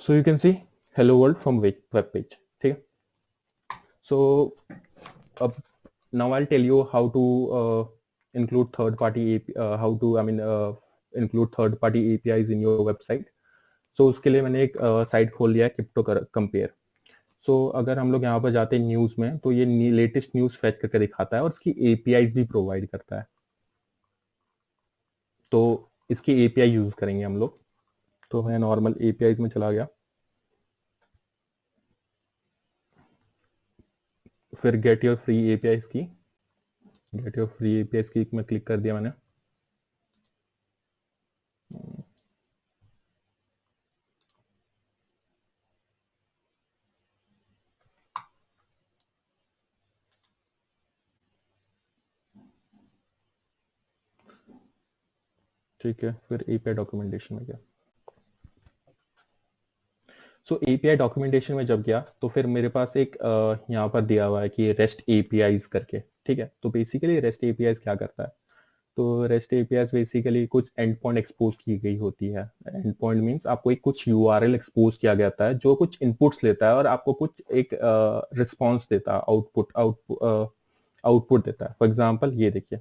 so you can see hello world from web page। ठीक है, so अब now I'll tell you how to include third party how to include third party APIs in your website। so उसके लिए मैंने एक site खोल लिया है क्रिप्टो कंपेयर। सो अगर हम लोग यहाँ पर जाते हैं न्यूज में तो ये लेटेस्ट न्यूज फैच करके दिखाता है और इसकी एपीआईज भी प्रोवाइड करता है। तो इसकी एपीआई यूज करेंगे हम लोग। तो मैं नॉर्मल एपीआईज में चला गया, फिर गेट योर फ्री एपीआईज की, गेट योर फ्री एपीआईज की में क्लिक कर दिया मैंने। ठीक है, फिर एपीआई डॉक्यूमेंटेशन में गया। सो एपीआई डॉक्यूमेंटेशन में जब गया तो फिर मेरे पास एक यहाँ पर दिया हुआ है कि रेस्ट एपीआईज करके, ठीक है। तो बेसिकली रेस्ट एपीआईज क्या करता है, तो रेस्ट एपीआईज बेसिकली कुछ एंड पॉइंट एक्सपोज की गई होती है। एंड पॉइंट मींस आपको एक कुछ यूआरएल एक्सपोज किया जाता है जो कुछ इनपुट्स लेता है और आपको कुछ एक रिस्पॉन्स देता है, आउटपुट देता है। फॉर एग्जाम्पल ये देखिए,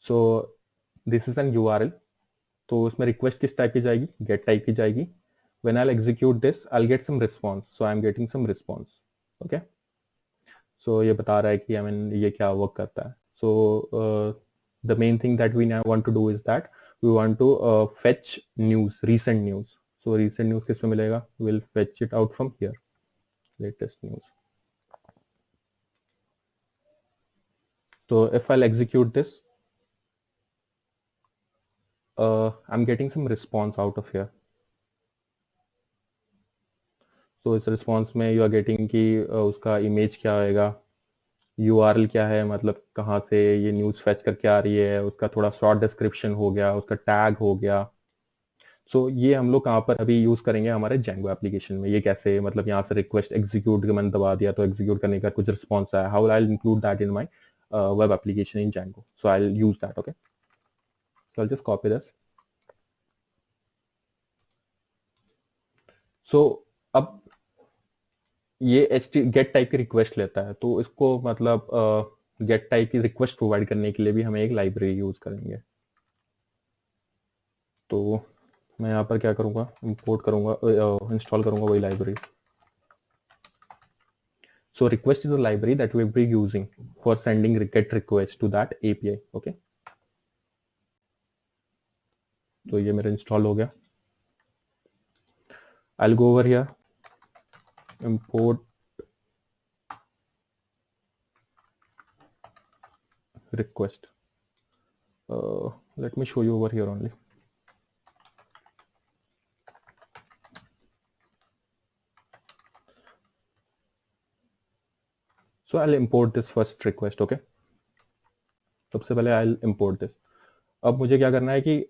सो दिस इज एन यूआरएल, तो उसमें रिक्वेस्ट किस टाइप की जाएगी, गेट टाइप की जाएगी। when I'll execute this I'll get some response, so I'm getting some response, okay। so ये बता रहा है कि ये क्या वर्क करता है। so the main thing that we now want to do is that we want to fetch news, recent news। so recent news किसमें मिलेगा, we'll fetch it out from here, latest news। so if I'll execute this I'm getting some response out of here। तो इस response में you are getting कि उसका image क्या आएगा, URL क्या है, मतलब कहाँ से ये न्यूज़ फेच करके आ रही है, उसका थोड़ा शॉर्ट डिस्क्रिप्शन हो गया, उसका टैग हो गया। सो ये हम लोग कहाँ पर अभी यूज करेंगे, हमारे जेंगो एप्लीकेशन में। ये कैसे, मतलब यहाँ से रिक्वेस्ट एग्जीक्यूट मैंने दबा दिया तो एग्जीक्यूट करने का कुछ रिस्पॉन्स आया, how I include that in my web application in Django. So I use that, okay. So I just copy this. So अब ये गेट टाइप की रिक्वेस्ट लेता है, तो इसको मतलब गेट टाइप की रिक्वेस्ट प्रोवाइड करने के लिए भी हमें एक लाइब्रेरी यूज करेंगे। तो मैं यहाँ पर क्या करूँगा, इंपोर्ट करूँगा, इंस्टॉल करूँगा वही library. So request is a library that we will be using for sending get request to that API, okay. तो ये मेरा इंस्टॉल हो गया। I will go over here, import request, let me show you over here only। so I'll import this first request, okay। सबसे पहले I'll import this। अब मुझे क्या करना है कि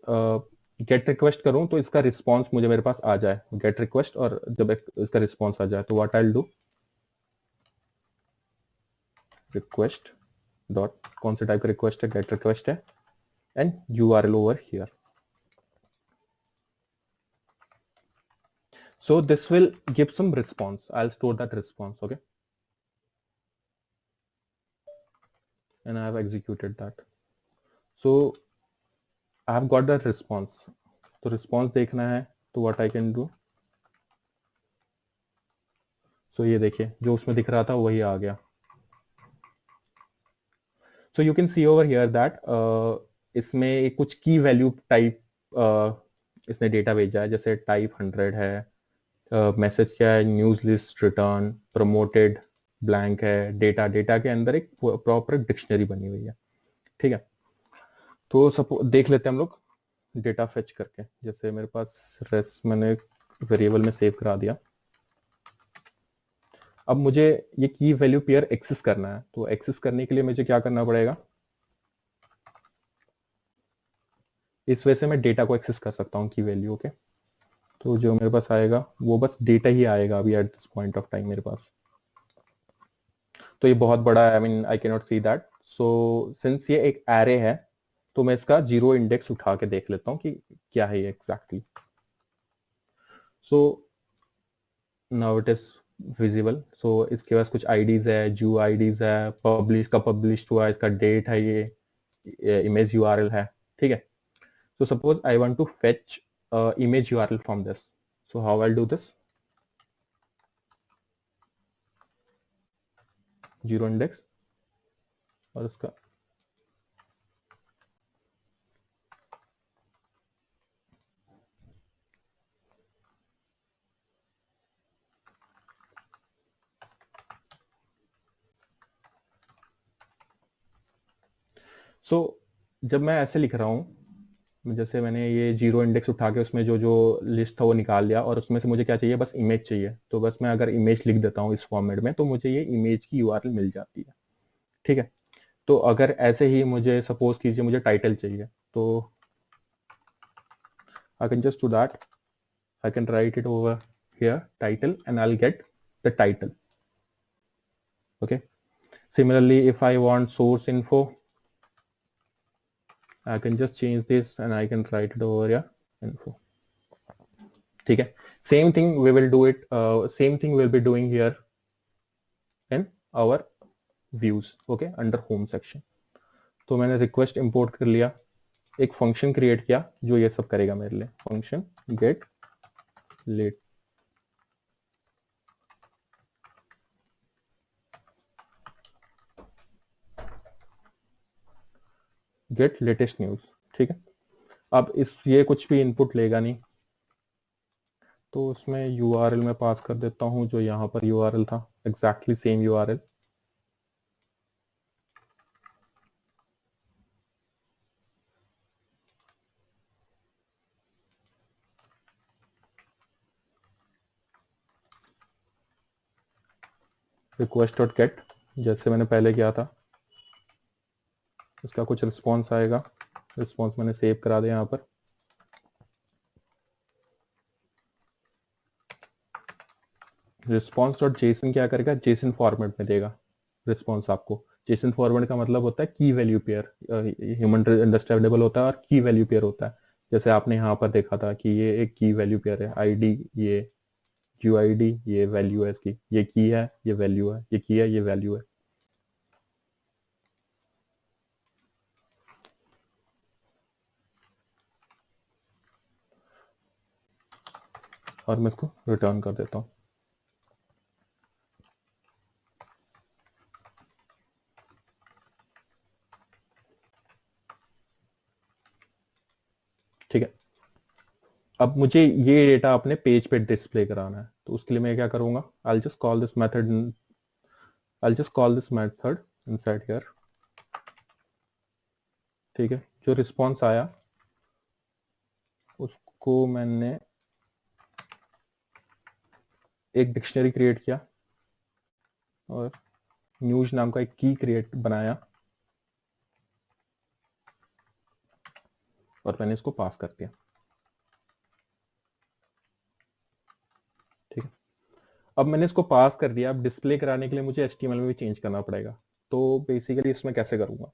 गेट रिक्वेस्ट करूं तो इसका रिस्पॉन्स मुझे मेरे पास आ जाए, गेट रिक्वेस्ट, और जब इसका रिस्पॉन्स आ जाए तो what I will do, request dot, कौन से टाइप का रिक्वेस्ट है, गेट रिक्वेस्ट है, and URL over here. so this will give some response, I'll store that response, okay, and I have executed that। so I have got that response। तो response देखना है तो what I can do, सो ये देखिए जो उसमें दिख रहा था वही आ गया। So you can C over here that इसमें कुछ की वैल्यू टाइप इसने डेटा भेजा है, जैसे टाइप 100 है, मैसेज क्या है, news list return, promoted blank है, डेटा, डेटा के अंदर एक प्रॉपर डिक्शनरी बनी हुई है, ठीक है। तो सपोज देख लेते हैं हम लोग डेटा फेच करके, जैसे मेरे पास रेस्ट मैंने वेरिएबल में सेव करा दिया। अब मुझे ये की वैल्यू पेयर एक्सेस करना है, तो एक्सेस करने के लिए मुझे क्या करना पड़ेगा, इस वजह से मैं डेटा को एक्सेस कर सकता हूँ की वैल्यू, ओके। तो जो मेरे पास आएगा वो बस डेटा ही आएगा अभी at this point of time मेरे पास। तो ये बहुत बड़ा है, I mean I can not see that. So since ये एक एरे है तो मैं इसका जीरो इंडेक्स उठा के देख लेता हूँ कि क्या है ये exactly. So now it is visible. So इसके पास कुछ आईडीज है, जू आईडीज है, पब्लिश का पब्लिश हुआ, इसका डेट है, ये इमेज यूआरएल है, ठीक है। So suppose I want to fetch image URL from this. So how I'll do this? Zero index और उसका so जब मैं ऐसे लिख रहा हूँ, जैसे मैंने ये जीरो इंडेक्स उठा के उसमें जो जो लिस्ट था वो निकाल लिया और उसमें से मुझे क्या चाहिए, बस इमेज चाहिए। तो बस मैं अगर इमेज लिख देता हूँ इस फॉर्मेट में तो मुझे ये इमेज की यूआरएल मिल जाती है, ठीक है। तो अगर ऐसे ही मुझे सपोज कीजिए मुझे टाइटल चाहिए, तो I can just do that, I can write it over here, title, and I'll get the title. Okay. Similarly, if I want source info, I can just change this and I can write it over here, info. ठीक है. Same thing we will do it. Same thing we'll be doing here in our views. Okay, under home section. तो मैंने request import कर लिया, एक function create किया जो ये सब करेगा मेरे लिए. Function get let get latest news. ठीक है. अब इस ये कुछ भी इनपुट लेगा नहीं, तो उसमें URL में पास कर देता हूं जो यहाँ पर URL था, exactly same URL. Request dot gate, जैसे मैंने पहले किया था. उसका कुछ रिस्पॉन्स आएगा, रिस्पॉन्स मैंने सेव करा दिया यहाँ पर. रिस्पॉन्स डॉट जेसन क्या करेगा, जेसन फॉर्मेट में देगा रिस्पॉन्स आपको. जेसन फॉर्मेट का मतलब होता है की वैल्यू पेयर, ह्यूमन अंडरस्टैंडेबल होता है और की वैल्यू पेयर होता है. जैसे आपने यहाँ पर देखा था कि ये एक की वैल्यू पेयर है, आईडी ये यूआईडी, ये वैल्यू है इसकी, ये की है ये वैल्यू है, ये की है ये वैल्यू है. और मैं इसको रिटर्न कर देता हूँ. ठीक है. अब मुझे ये डेटा अपने पेज पे डिस्प्ले कराना है, तो उसके लिए मैं क्या करूंगा, I'll just call this method inside here. ठीक है. जो रिस्पॉन्स आया उसको मैंने एक डिक्शनरी क्रिएट किया और न्यूज नाम का एक की क्रिएट बनाया और मैंने इसको पास कर दिया. ठीक है. अब मैंने इसको पास कर दिया. अब डिस्प्ले कराने के लिए मुझे HTML में भी चेंज करना पड़ेगा. तो बेसिकली इसमें कैसे करूंगा,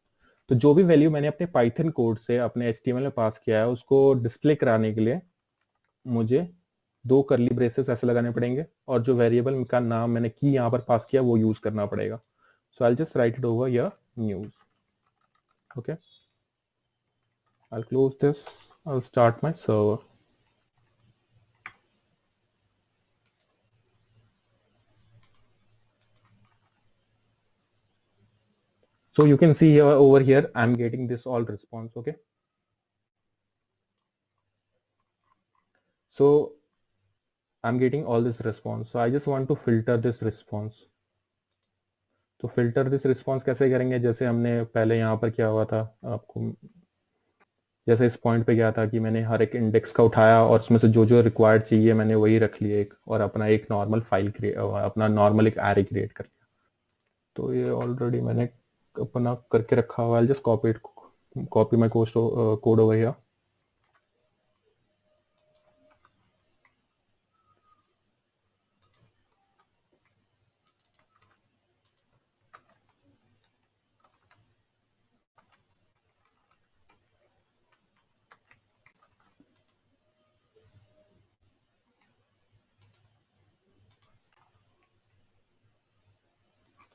तो जो भी वैल्यू मैंने अपने पाइथन कोड से अपने HTML में पास किया है उसको डिस्प्ले कराने के लिए मुझे दो करली ब्रेसेस ऐसे लगाने पड़ेंगे और जो वेरिएबल का नाम मैंने की यहाँ पर पास किया वो यूज करना पड़ेगा. So I just write it over here news. Okay. I'll close this. I'll start my server. So you can see here over here I'm getting this all response. Okay. So I'm getting all this response. So I just want to filter this response. तो filter this response कैसे करेंगे, जैसे हमने पहले यहाँ पर किया हुआ था. आपको जैसे इस पॉइंट पे गया था कि मैंने हर एक इंडेक्स का उठाया और उसमें से जो जो रिक्वायर्ड चाहिए मैंने वही रख लिया एक, और अपना एक नॉर्मल फाइल क्रिएट, अपना नॉर्मल एक एरे क्रिएट कर लिया. तो ये ऑलरेडी मैंने अपना करके रखा हुआ है. Just copy my code over here.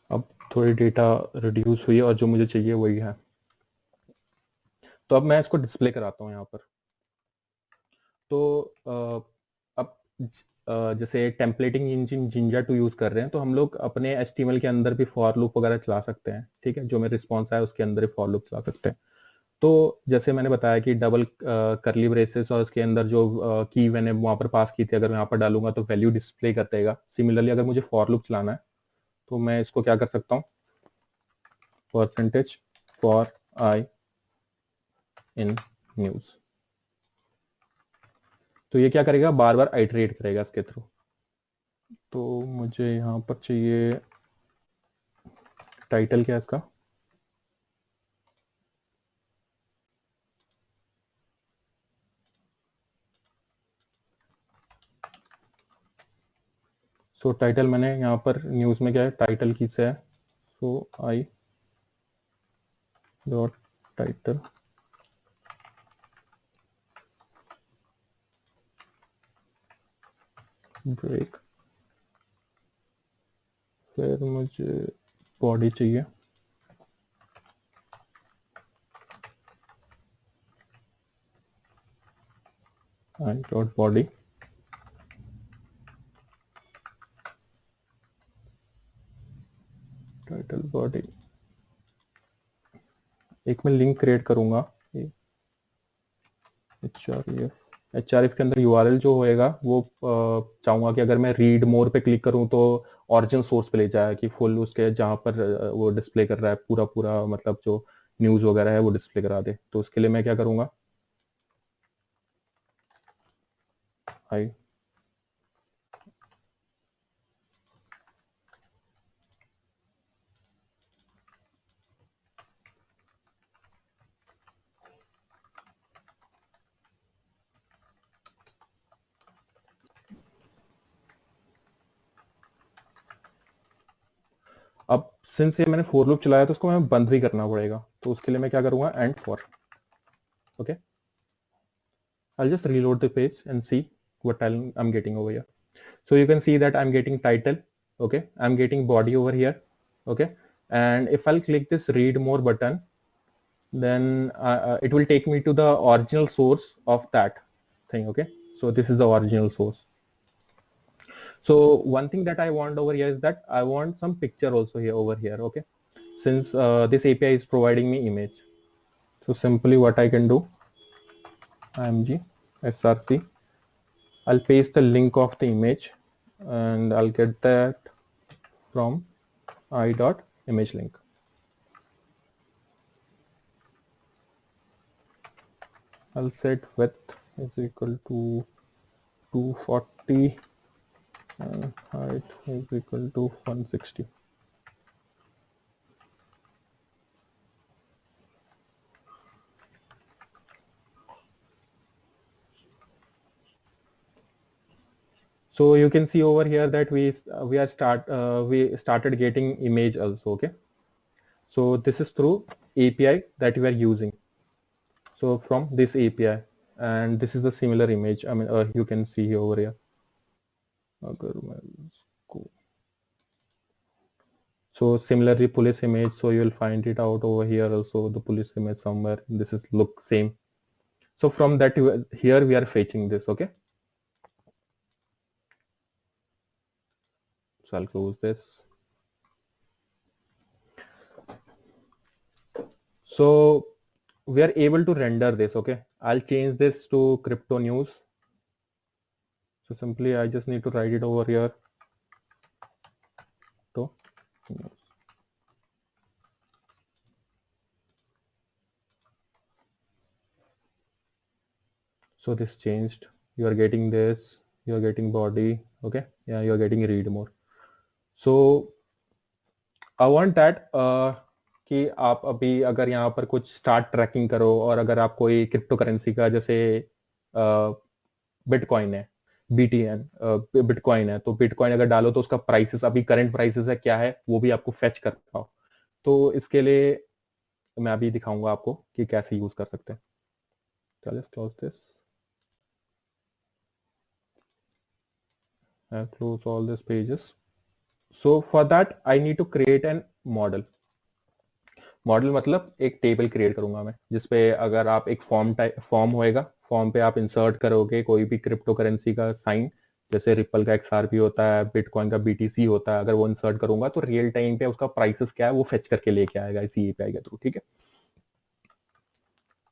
अब थोड़ी डेटा रिड्यूस हुई है और जो मुझे चाहिए वही है. तो अब मैं इसको डिस्प्ले कराता हूँ यहाँ पर. तो अब जैसे टेम्पलेटिंग इंजन जिंजा 2 यूज कर रहे हैं तो हम लोग अपने HTML के अंदर भी फॉर लूप वगैरह चला सकते हैं. ठीक है. जो मेरे रिस्पॉन्स आया उसके अंदर ही फॉर लूप चला सकते हैं. तो जैसे मैंने बताया कि डबल करली ब्रेसेस और उसके अंदर जो की मैंने वहां पर पास की थी, अगर मैं यहाँ पर डालूंगा तो वैल्यू डिस्प्ले कर देगा. सिमिलरली अगर मुझे फॉर लूप चलाना है तो मैं इसको क्या कर सकता हूँ, percentage for I in news. तो ये क्या करेगा, बार बार आइटरेट करेगा इसके थ्रू. तो मुझे यहाँ पर चाहिए टाइटल क्या है इसका, सो टाइटल मैंने यहाँ पर न्यूज़ में क्या है, टाइटल की से है, so I dot title break. फिर मुझे बॉडी चाहिए, I dot body. Title body, एक मैं लिंक क्रिएट करूंगा, एच आर एफ के अंदर यूआरएल जो होएगा वो चाहूंगा कि अगर मैं रीड मोर पे क्लिक करूं तो ओरिजिनल सोर्स पे ले जाए, कि फुल उसके जहां पर वो डिस्प्ले कर रहा है पूरा पूरा, मतलब जो न्यूज वगैरह है वो डिस्प्ले करा दे। तो उसके लिए मैं क्या करूंगा, हाई। अब सिंस ये मैंने फोर लूप चलाया तो उसको मैं बंद भी करना पड़ेगा, तो उसके लिए मैं क्या करूंगा, and for. Okay, I'll just reload the page and see what I'm getting over here. So you can see that I'm getting title, okay, I'm getting body over here, okay, and if I'll click this read more button, then it will take me to the original source of that thing. Okay, so this is the original source. So one thing that I want over here is that I want some picture also here over here. Okay, since this API is providing me image, so simply what I can do, img src, I'll paste the link of the image and I'll get that from i.image link. I'll set width is equal to 240 and height is equal to 160. So you can see over here that we started getting image also. Okay, so this is through API that we are using. So from this API, and this is the similar image. I mean, you can see over here. So similarly, police image. So you will find it out over here also. The police image somewhere. This is look same. So from that here we are fetching this. Okay. So I'll close this. So we are able to render this. Okay, I'll change this to crypto news. So simply I just need to write it over here. So this changed. You are getting this. You are getting body. Okay. Yeah, you are getting read more. So I want that कि आप अभी अगर यहाँ पर कुछ start trekking करो, और अगर आप कोई क्रिप्टो करेंसी का, जैसे बिटकॉइन है, BTN बिटकॉइन है, तो बिटकॉइन अगर डालो तो उसका प्राइसेस अभी करंट प्राइसेस है क्या है वो भी आपको फेच करता हो। तो इसके लिए मैं अभी दिखाऊंगा आपको कि कैसे यूज कर सकते हैं। So let's close this. I'll close all these pages. So for that I need to create an model. Model मतलब एक टेबल क्रिएट करूंगा मैं, जिसपे अगर आप एक फॉर्म होएगा, फॉर्म पे आप इंसर्ट करोगे कोई भी क्रिप्टो करेंसी का साइन, जैसे रिपल का XRP होता है, बिटकॉइन का BTC होता है, अगर वो इंसर्ट करूंगा तो रियल टाइम पे उसका प्राइसेस क्या है वो फेच करके लेके आएगा इसी API के थ्रू। ठीक है,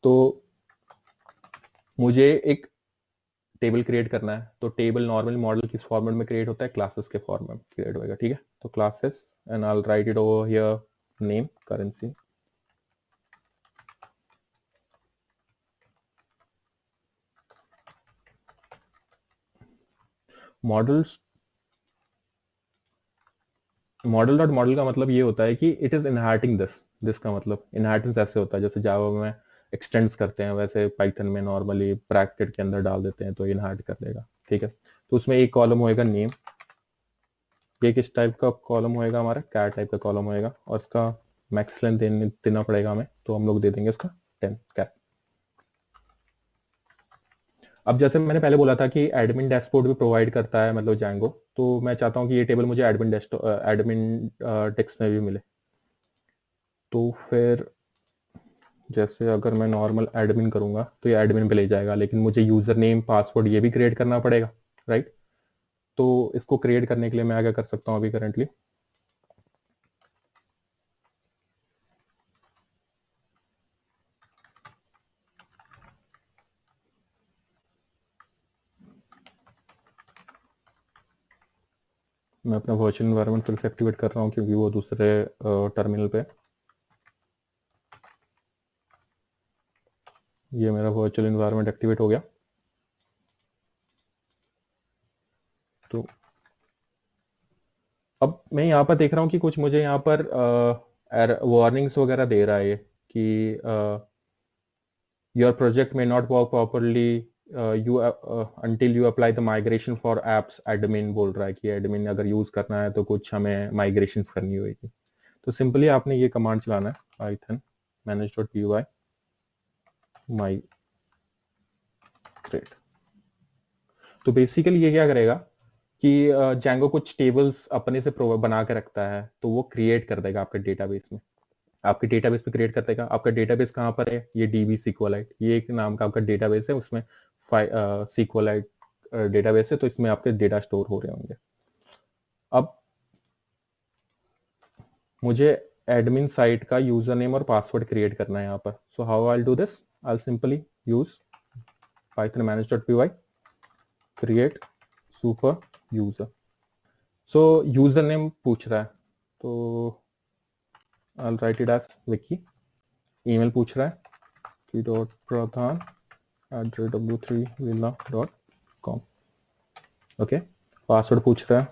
तो मुझे एक टेबल क्रिएट करना है, तो टेबल नॉर्मल मॉडल किस फॉर्मेट में क्रिएट होता है, क्लासेस के फॉर्मेट में क्रिएट होएगा। ठीक है, तो classes and I will write it over here, name currency, models. Model dot model का मतलब ये होता है कि इट इज इनहार्टिंग दिस का मतलब इनहार्टेंस ऐसे होता है, जैसे जावा में एक्सटेंड्स करते हैं वैसे पाइथन में नॉर्मली ब्रैकेट के अंदर डाल देते हैं तो इनहार्ट कर देगा। ठीक है, तो उसमें एक कॉलम होएगा नेम, ये किस टाइप का कॉलम होएगा, हमारा कैर टाइप का कॉलम होएगा, और इसका मैक्स लेंथ देना पड़ेगा हमें, तो हम लोग दे देंगे उसका 10 कैर। अब जैसे मैंने पहले बोला था कि एडमिन डैशबोर्ड भी प्रोवाइड करता है मतलब Django, तो मैं चाहता हूँ कि ये टेबल मुझे एडमिन टेक्स्ट में भी मिले। तो फिर जैसे अगर मैं नॉर्मल एडमिन करूंगा तो ये एडमिन पे ले जाएगा, लेकिन मुझे यूजर नेम पासवर्ड ये भी क्रिएट करना पड़ेगा, राइट। तो इसको क्रिएट करने के लिए मैं क्या कर सकता हूँ अभी करंटली, मैं अपना वर्चुअल एनवायरनमेंट फिर से एक्टिवेट कर रहा हूँ क्योंकि वो दूसरे टर्मिनल पे, ये मेरा वर्चुअल एनवायरनमेंट एक्टिवेट हो गया। तो अब मैं यहाँ पर देख रहा हूँ कि कुछ मुझे यहाँ पर वार्निंग्स वगैरह दे रहा है ये कि योर प्रोजेक्ट में not work properly you until you apply the migration for apps, admin बोल रहा है कि एडमिन अगर यूज करना है तो कुछ हमें माइग्रेशन करनी होगी। तो सिंपली आपने ये कमांड चलाना है, पाइथन manage.py migrate। तो बेसिकली ये क्या करेगा कि Django कुछ टेबल्स अपने से बना के रखता है, तो वो क्रिएट कर देगा आपके डेटाबेस में, आपके डेटाबेस में क्रिएट कर देगा। आपका डेटाबेस कहाँ पर है, ये DB SQLite, ये एक नाम का आपका डेटाबेस है, उसमें SQLite डेटाबेस है, तो इसमें आपके डेटा स्टोर हो रहे होंगे। अब मुझे एडमिन साइट का यूजर नेम और पासवर्ड क्रिएट करना है यहाँ पर। So how I do this, I simply use Python manage.py create super user. So user name पूछ रहा है, तो I write it as Vicky. Email पूछ रहा है pradhan@w3villa.com। ओके, पासवर्ड पूछ रहा है,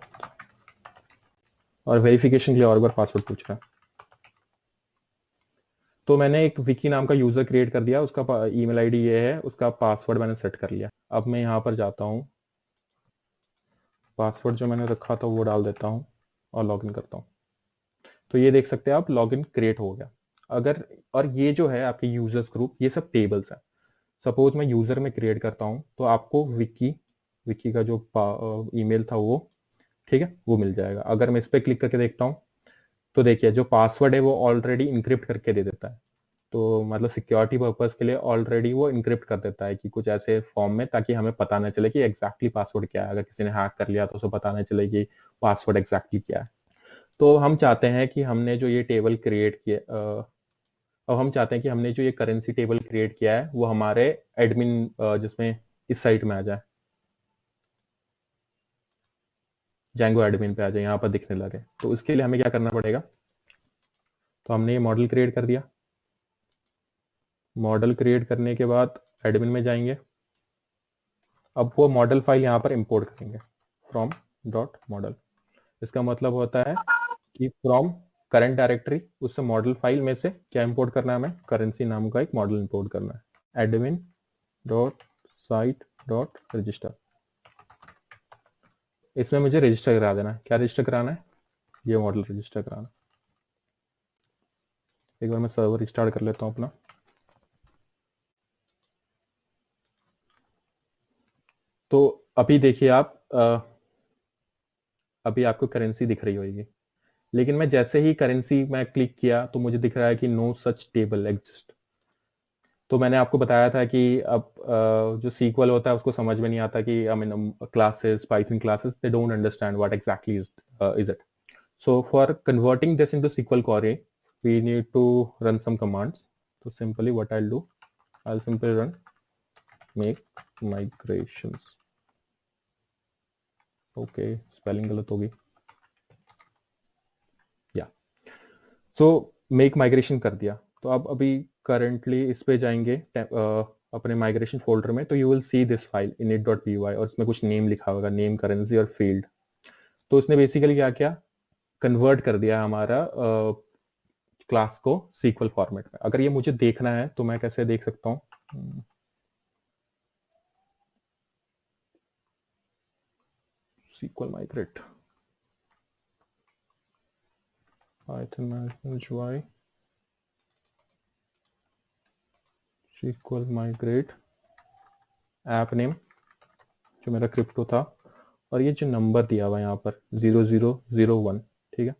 और वेरिफिकेशन के लिए और बार पासवर्ड पूछ रहा है। तो मैंने एक विकी नाम का यूजर क्रिएट कर दिया, उसका ईमेल आईडी ये है, उसका पासवर्ड मैंने सेट कर लिया। अब मैं यहाँ पर जाता हूँ, पासवर्ड जो मैंने रखा था वो डाल देता हूँ और लॉगिन करता हूँ। तो ये देख सकते हैं आप, लॉगिन क्रिएट हो गया। अगर, और ये जो है आपके यूजर्स ग्रुप, ये सब टेबल्स है। सपोज मैं यूजर में क्रिएट करता हूँ तो आपको विकी विकी का जो ईमेल था वो, ठीक है, वो मिल जाएगा। अगर मैं इस पर क्लिक करके देखता हूँ तो देखिए जो पासवर्ड है वो ऑलरेडी इंक्रिप्ट करके दे देता है। तो मतलब सिक्योरिटी पर्पस के लिए ऑलरेडी वो इंक्रिप्ट कर देता है कि कुछ ऐसे फॉर्म में, ताकि हमें पता ना चले कि एग्जैक्टली पासवर्ड क्या है। अगर किसी ने हैक कर लिया तो उसे पता ना चले कि पासवर्ड एग्जैक्टली क्या है। तो हम चाहते हैं कि हमने जो ये टेबल क्रिएट किया, अब हम चाहते हैं कि हमने जो ये करेंसी टेबल क्रिएट किया है वो हमारे एडमिन जिसमें इस साइट में आ जाए, Django एडमिन पे आ जाए, यहाँ पर दिखने लगे। तो इसके लिए हमें क्या करना पड़ेगा, तो हमने ये मॉडल क्रिएट कर दिया। मॉडल क्रिएट करने के बाद एडमिन में जाएंगे। अब वो मॉडल फाइल यहाँ पर इंपोर्ट करेंगे, फ्रॉम डॉट मॉडल। इसका मतलब होता है कि फ्रॉम करंट डायरेक्टरी, उससे मॉडल फाइल में से क्या इंपोर्ट करना है, हमें करेंसी नाम का एक मॉडल इंपोर्ट करना है। Admin dot site dot register, इसमें मुझे रजिस्टर करा देना है। क्या रजिस्टर कराना है, ये मॉडल रजिस्टर कराना। एक बार मैं सर्वर स्टार्ट कर लेता हूँ अपना। तो अभी देखिए आप, अभी आपको करेंसी दिख रही होगी, लेकिन मैं जैसे ही करेंसी मैं क्लिक किया तो मुझे दिख रहा है कि नो सच टेबल एग्जिस्ट। तो मैंने आपको बताया था कि अब जो सीक्वल होता है उसको समझ में नहीं आता कि I mean classes, Python classes, they don't understand what exactly is it. So for converting this into SQL query, we need to run some commands. So simply what I'll do, I'll simply run make migrations. Okay, spelling गलत होगी। या so make migration कर दिया। तो अब अभी currently इस पे जाएंगे अपने माइग्रेशन फोल्डर में, तो you will see this file init.py, और इसमें कुछ नेम लिखा होगा, नेम, करेंसी और फील्ड। तो उसने बेसिकली क्या किया, कन्वर्ट कर दिया हमारा क्लास को सीक्वल फॉर्मेट में। अगर ये मुझे देखना है तो मैं कैसे देख सकता हूँ, SQL migrate, python management UI equal migrate app name जो मेरा क्रिप्टो था, और ये जो नंबर दिया हुआ है यहाँ पर 0001, ठीक है।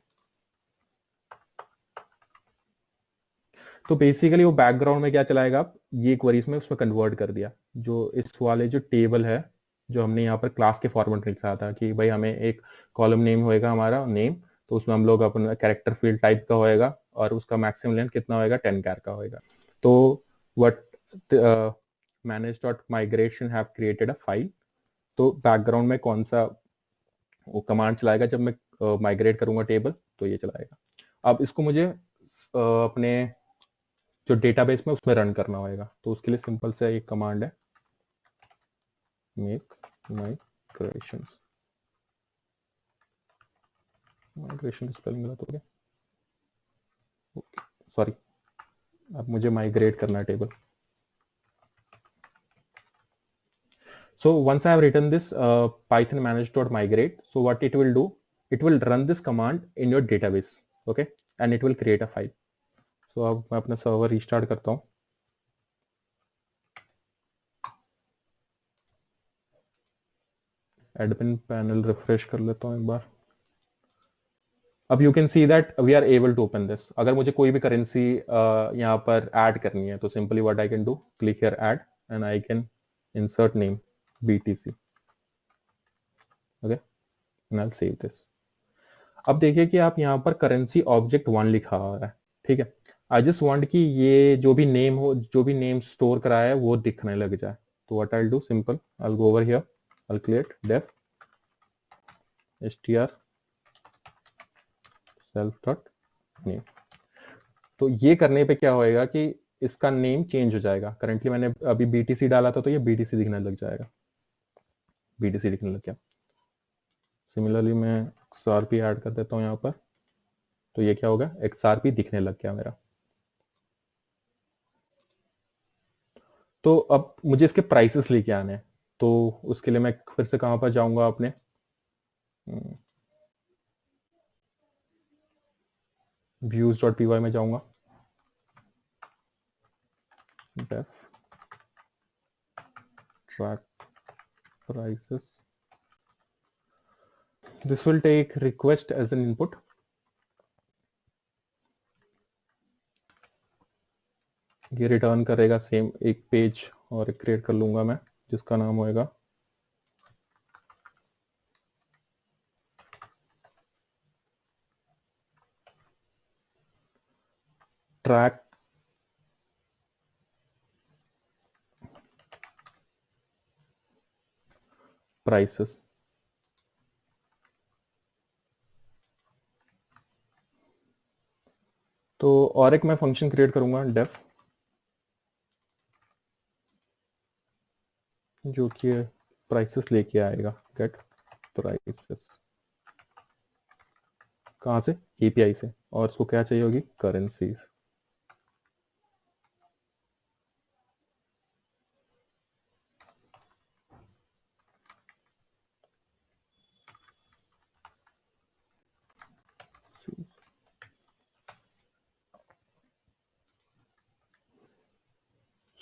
तो बेसिकली वो बैकग्राउंड में क्या चलाएगा, आप ये क्वेरीज में उसमें कन्वर्ट कर दिया, जो इस वाले जो टेबल है जो हमने यहाँ पर क्लास के फॉर्मेट में लिखा था कि भाई हमें एक कॉलम नेम होएगा हमारा नेम, तो उसमें हम लोग अपना कैरेक्टर फील्ड टाइप का होएगा और उसका मैक्सिमम लेंथ कितना होएगा, 10 कैर का होएगा। तो what manage.migration have created a file, तो बैकग्राउंड में कौन सा वो कमांड चलाएगा जब मैं माइग्रेट करूंगा टेबल, तो ये चलाएगा। अब इसको मुझे अपने जो डेटाबेस में उसमें रन करना होगा, तो उसके लिए सिंपल से एक कमांड है मेक माइग्रेशंस। माइग्रेशन स्पेलिंग गलत हो गया, ओके सॉरी। अब मुझे माइग्रेट करना है table. So once I have written this python manage.migrate, so what it will do, it will run this command in your database, okay, and it will create a file. So अब मैं अपना server restart करता हूँ। Admin panel refresh कर लेता हूँ एक बार। अब you can see that we are able to open this. अगर मुझे कोई भी करेंसी यहाँ पर ऐड करनी है, तो simply what I can do, click here add and I can insert name BTC, okay, and I save this. अब देखिए कि आप यहाँ पर करेंसी ऑब्जेक्ट 1 लिखा हुआ है, ठीक है। आई जस्ट वांट कि ये जो भी नेम हो, जो भी नेम स्टोर कराया है वो दिखने लग जाए। तो what I do, simple I go over here, I create def str self dot name। तो ये करने पे क्या होएगा कि इसका नेम चेंज हो जाएगा। करंटली मैंने अभी BTC डाला था, तो ये BTC दिखने लग जाएगा, BTC दिखने लग गया। सिमिलरली मैं XRP ऐड कर देता हूँ यहाँ पर, तो ये क्या होगा, XRP दिखने लग गया मेरा। तो अब मुझे इसके प्राइसेस लेके आने हैं, तो उसके लिए मैं फिर से कहां पर जाऊंगा, अपने views.py में जाऊंगा, def track prices, this will take request as an input। ये रिटर्न करेगा सेम एक पेज, और क्रिएट कर लूंगा मैं जिसका नाम होएगा ट्रैक प्राइसेस। तो और एक मैं फंक्शन क्रिएट करूंगा डेफ, जो कि प्राइसेस लेके आएगा, गेट प्राइसेस। कहां से, API से, और उसको क्या चाहिए होगी, currencies.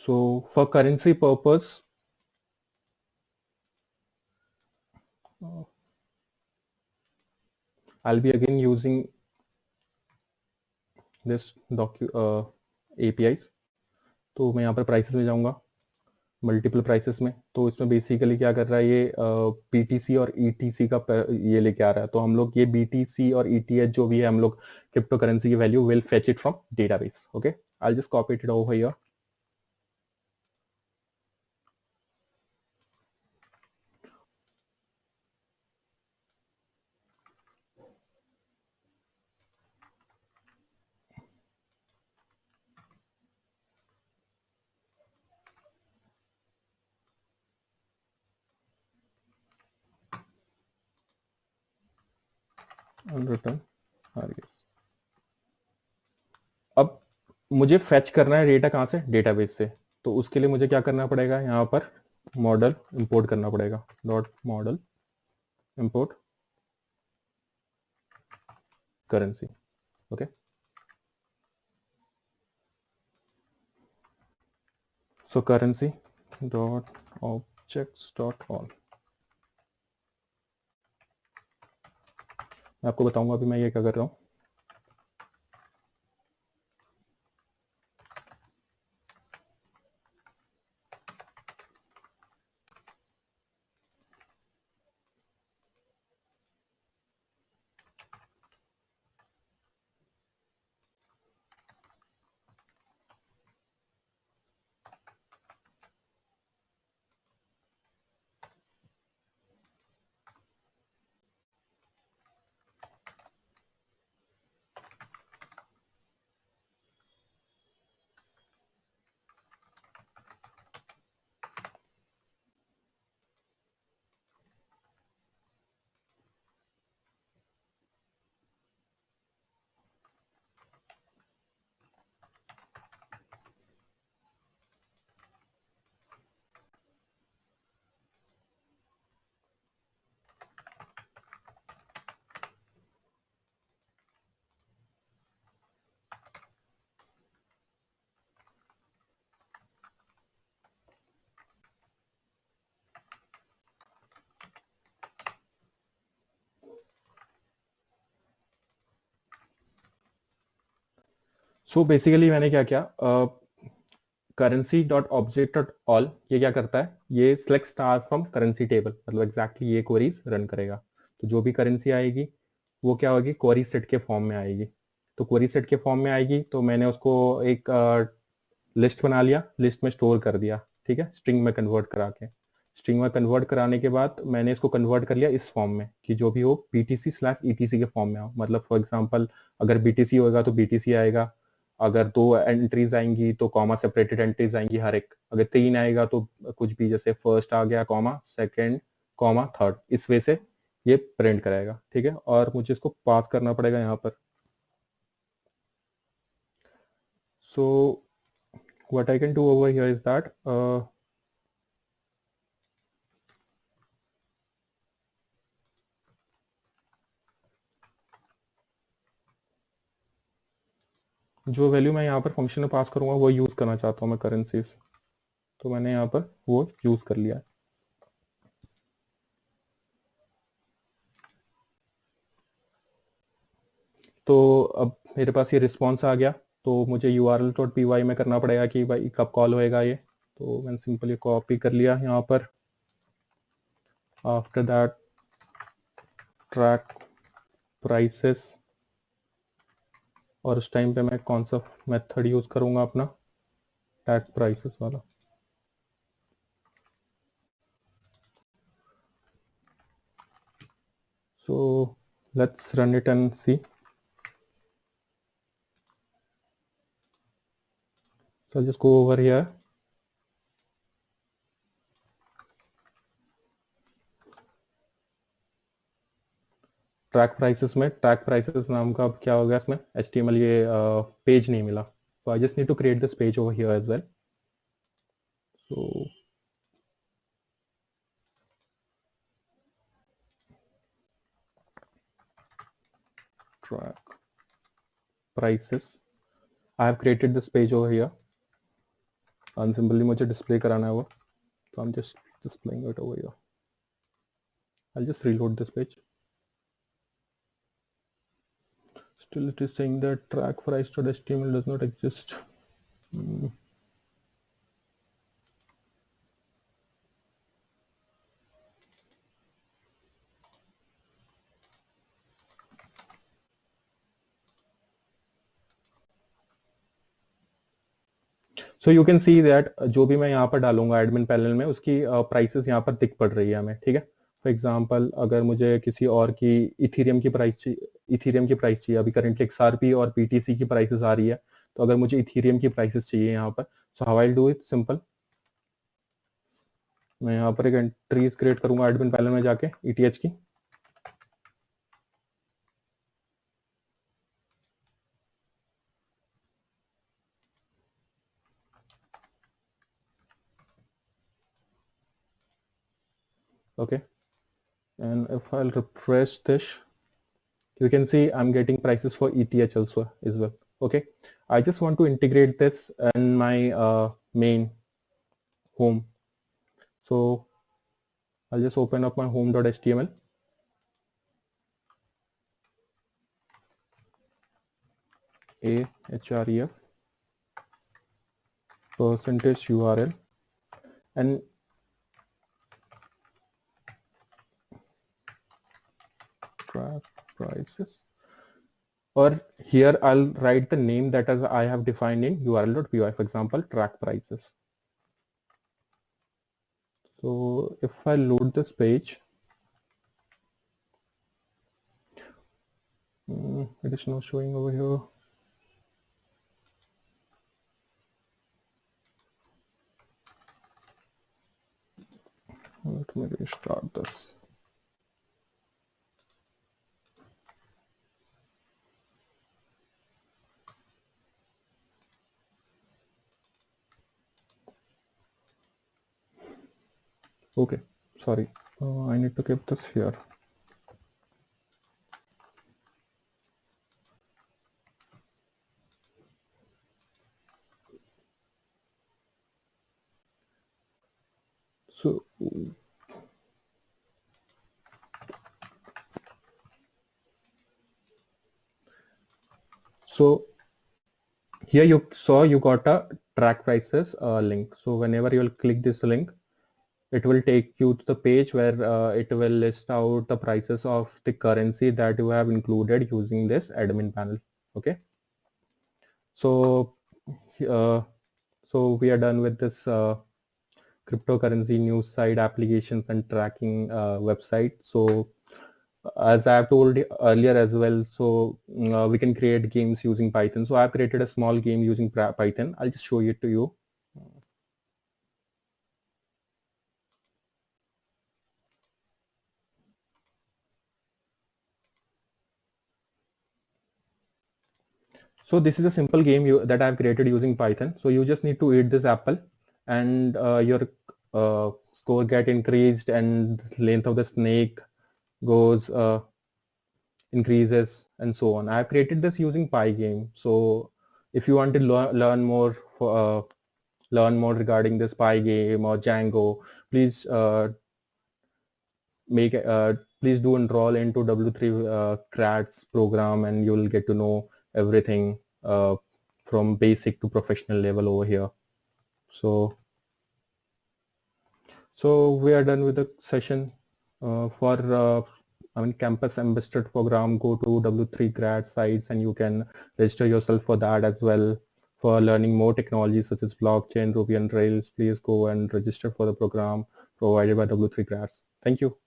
So for currency purpose, I'll be again using this APIs। तो मैं यहाँ पर प्राइसेस में जाऊंगा, मल्टीपल प्राइसेस में। तो इसमें बेसिकली क्या कर रहा है, ये BTC और ETC का ये लेके आ रहा है। तो हम लोग ये BTC और ETH जो भी है, हम लोग क्रिप्टो करेंसी की value will fetch it from database, okay. I just copy it over here. Return RES। अब मुझे फेच करना है डेटा कहां से, डेटाबेस से। तो उसके लिए मुझे क्या करना पड़ेगा, यहाँ पर मॉडल इंपोर्ट करना पड़ेगा, dot model import currency, Okay. So currency dot objects dot all. मैं आपको बताऊंगा अभी मैं ये क्या कर रहा हूँ. सो बेसिकली मैंने क्या किया, currency dot object dot all ये क्या करता है, ये select star from currency table, मतलब एग्जैक्टली ये क्वेरीज रन करेगा. तो जो भी करेंसी आएगी वो क्या होगी, क्वेरी सेट के फॉर्म में आएगी. तो क्वेरी सेट के फॉर्म में आएगी तो मैंने उसको एक लिस्ट बना लिया, लिस्ट में स्टोर कर दिया. ठीक है, स्ट्रिंग में कन्वर्ट करा के. स्ट्रिंग में कन्वर्ट कराने के बाद मैंने इसको कन्वर्ट कर लिया इस फॉर्म में कि जो भी हो BTC/ETC के फॉर्म में हो. मतलब फॉर एग्जांपल अगर BTC होगा तो BTC आएगा, अगर 2 एंट्रीज आएंगी तो कॉमा सेपरेटेड एंट्रीज आएंगी हर एक, अगर 3 आएगा तो कुछ भी, जैसे फर्स्ट आ गया कॉमा सेकंड कॉमा थर्ड, इस वे से ये प्रिंट कराएगा. ठीक है, और मुझे इसको पास करना पड़ेगा यहाँ पर. सो what I can do over here is that जो वैल्यू मैं यहाँ पर फंक्शन में पास करूंगा वो यूज करना चाहता हूँ मैं करेंसीज, तो मैंने यहाँ पर वो यूज कर लिया है. तो अब मेरे पास ये रिस्पॉन्स आ गया, तो मुझे url.py में करना पड़ेगा कि भाई कब कॉल होएगा ये. तो मैंने सिंपली कॉपी कर लिया यहाँ पर. आफ्टर दैट ट्रैक प्राइसेस, और उस टाइम पे मैं कौन सा मेथड यूज करूंगा, अपना ट्रैक प्राइसेस वाला. So let's run it and see. So I'll just go over here. Track prices में ट्रैक प्राइसेस नाम का अब क्या हो गया, इसमें HTML ये पेज नहीं मिला. So I just need to create this page over here as well. So track prices, I have created this page over here and simply मुझे डिस्प्ले कराना है वो, तो I'm just displaying it over here. I'll just reload this page. Still it is saying that track price.html does not exist. So you can see that जो भी मैं यहाँ पर डालूंगा एडमिन पैनल में उसकी प्राइसेस यहाँ पर दिख पड़ रही है हमें. ठीक है, फॉर एग्जांपल अगर मुझे किसी और की इथीरियम की प्राइस चाहिए, अभी करेंटली XRP और BTC की प्राइसेस आ रही है, तो अगर मुझे इथीरियम की प्राइसेस चाहिए यहाँ पर, so how I do it, simple मैं यहाँ पर एक एंट्रीज क्रिएट करूंगा एडमिन पैनल में जाके ETH की. Okay, and if I'll refresh this, You can see I'm getting prices for ETH also as well. Okay, I just want to integrate this in my main home. So I'll just open up my home.html. ahref percentage URL and track prices, or here I'll write the name that as I have defined in url.py, for example, track prices. So if I load this page, it is not showing over here. Let me restart this. Okay, sorry, I need to keep this here. So here you saw you got a track prices link. So whenever you'll click this link, it will take you to the page where it will list out the prices of the currency that you have included using this admin panel. Okay. So we are done with this cryptocurrency news site applications and tracking website. So as I have told earlier as well, so we can create games using Python. So I've created a small game using Python. I'll just show it to you. So this is a simple game that I've created using Python. So you just need to eat this apple and your score get increased and length of the snake goes increases and so on. I've created this using Pygame. So if you want to learn more regarding this Pygame or Django, please please do enroll into W3 Grats program, and you'll get to know everything from basic to professional level over here. So we are done with the session. For campus ambassador program, go to W3 Grad sites and you can register yourself for that as well. For learning more technologies such as blockchain, Ruby on Rails, please go and register for the program provided by W3 Grads. Thank you.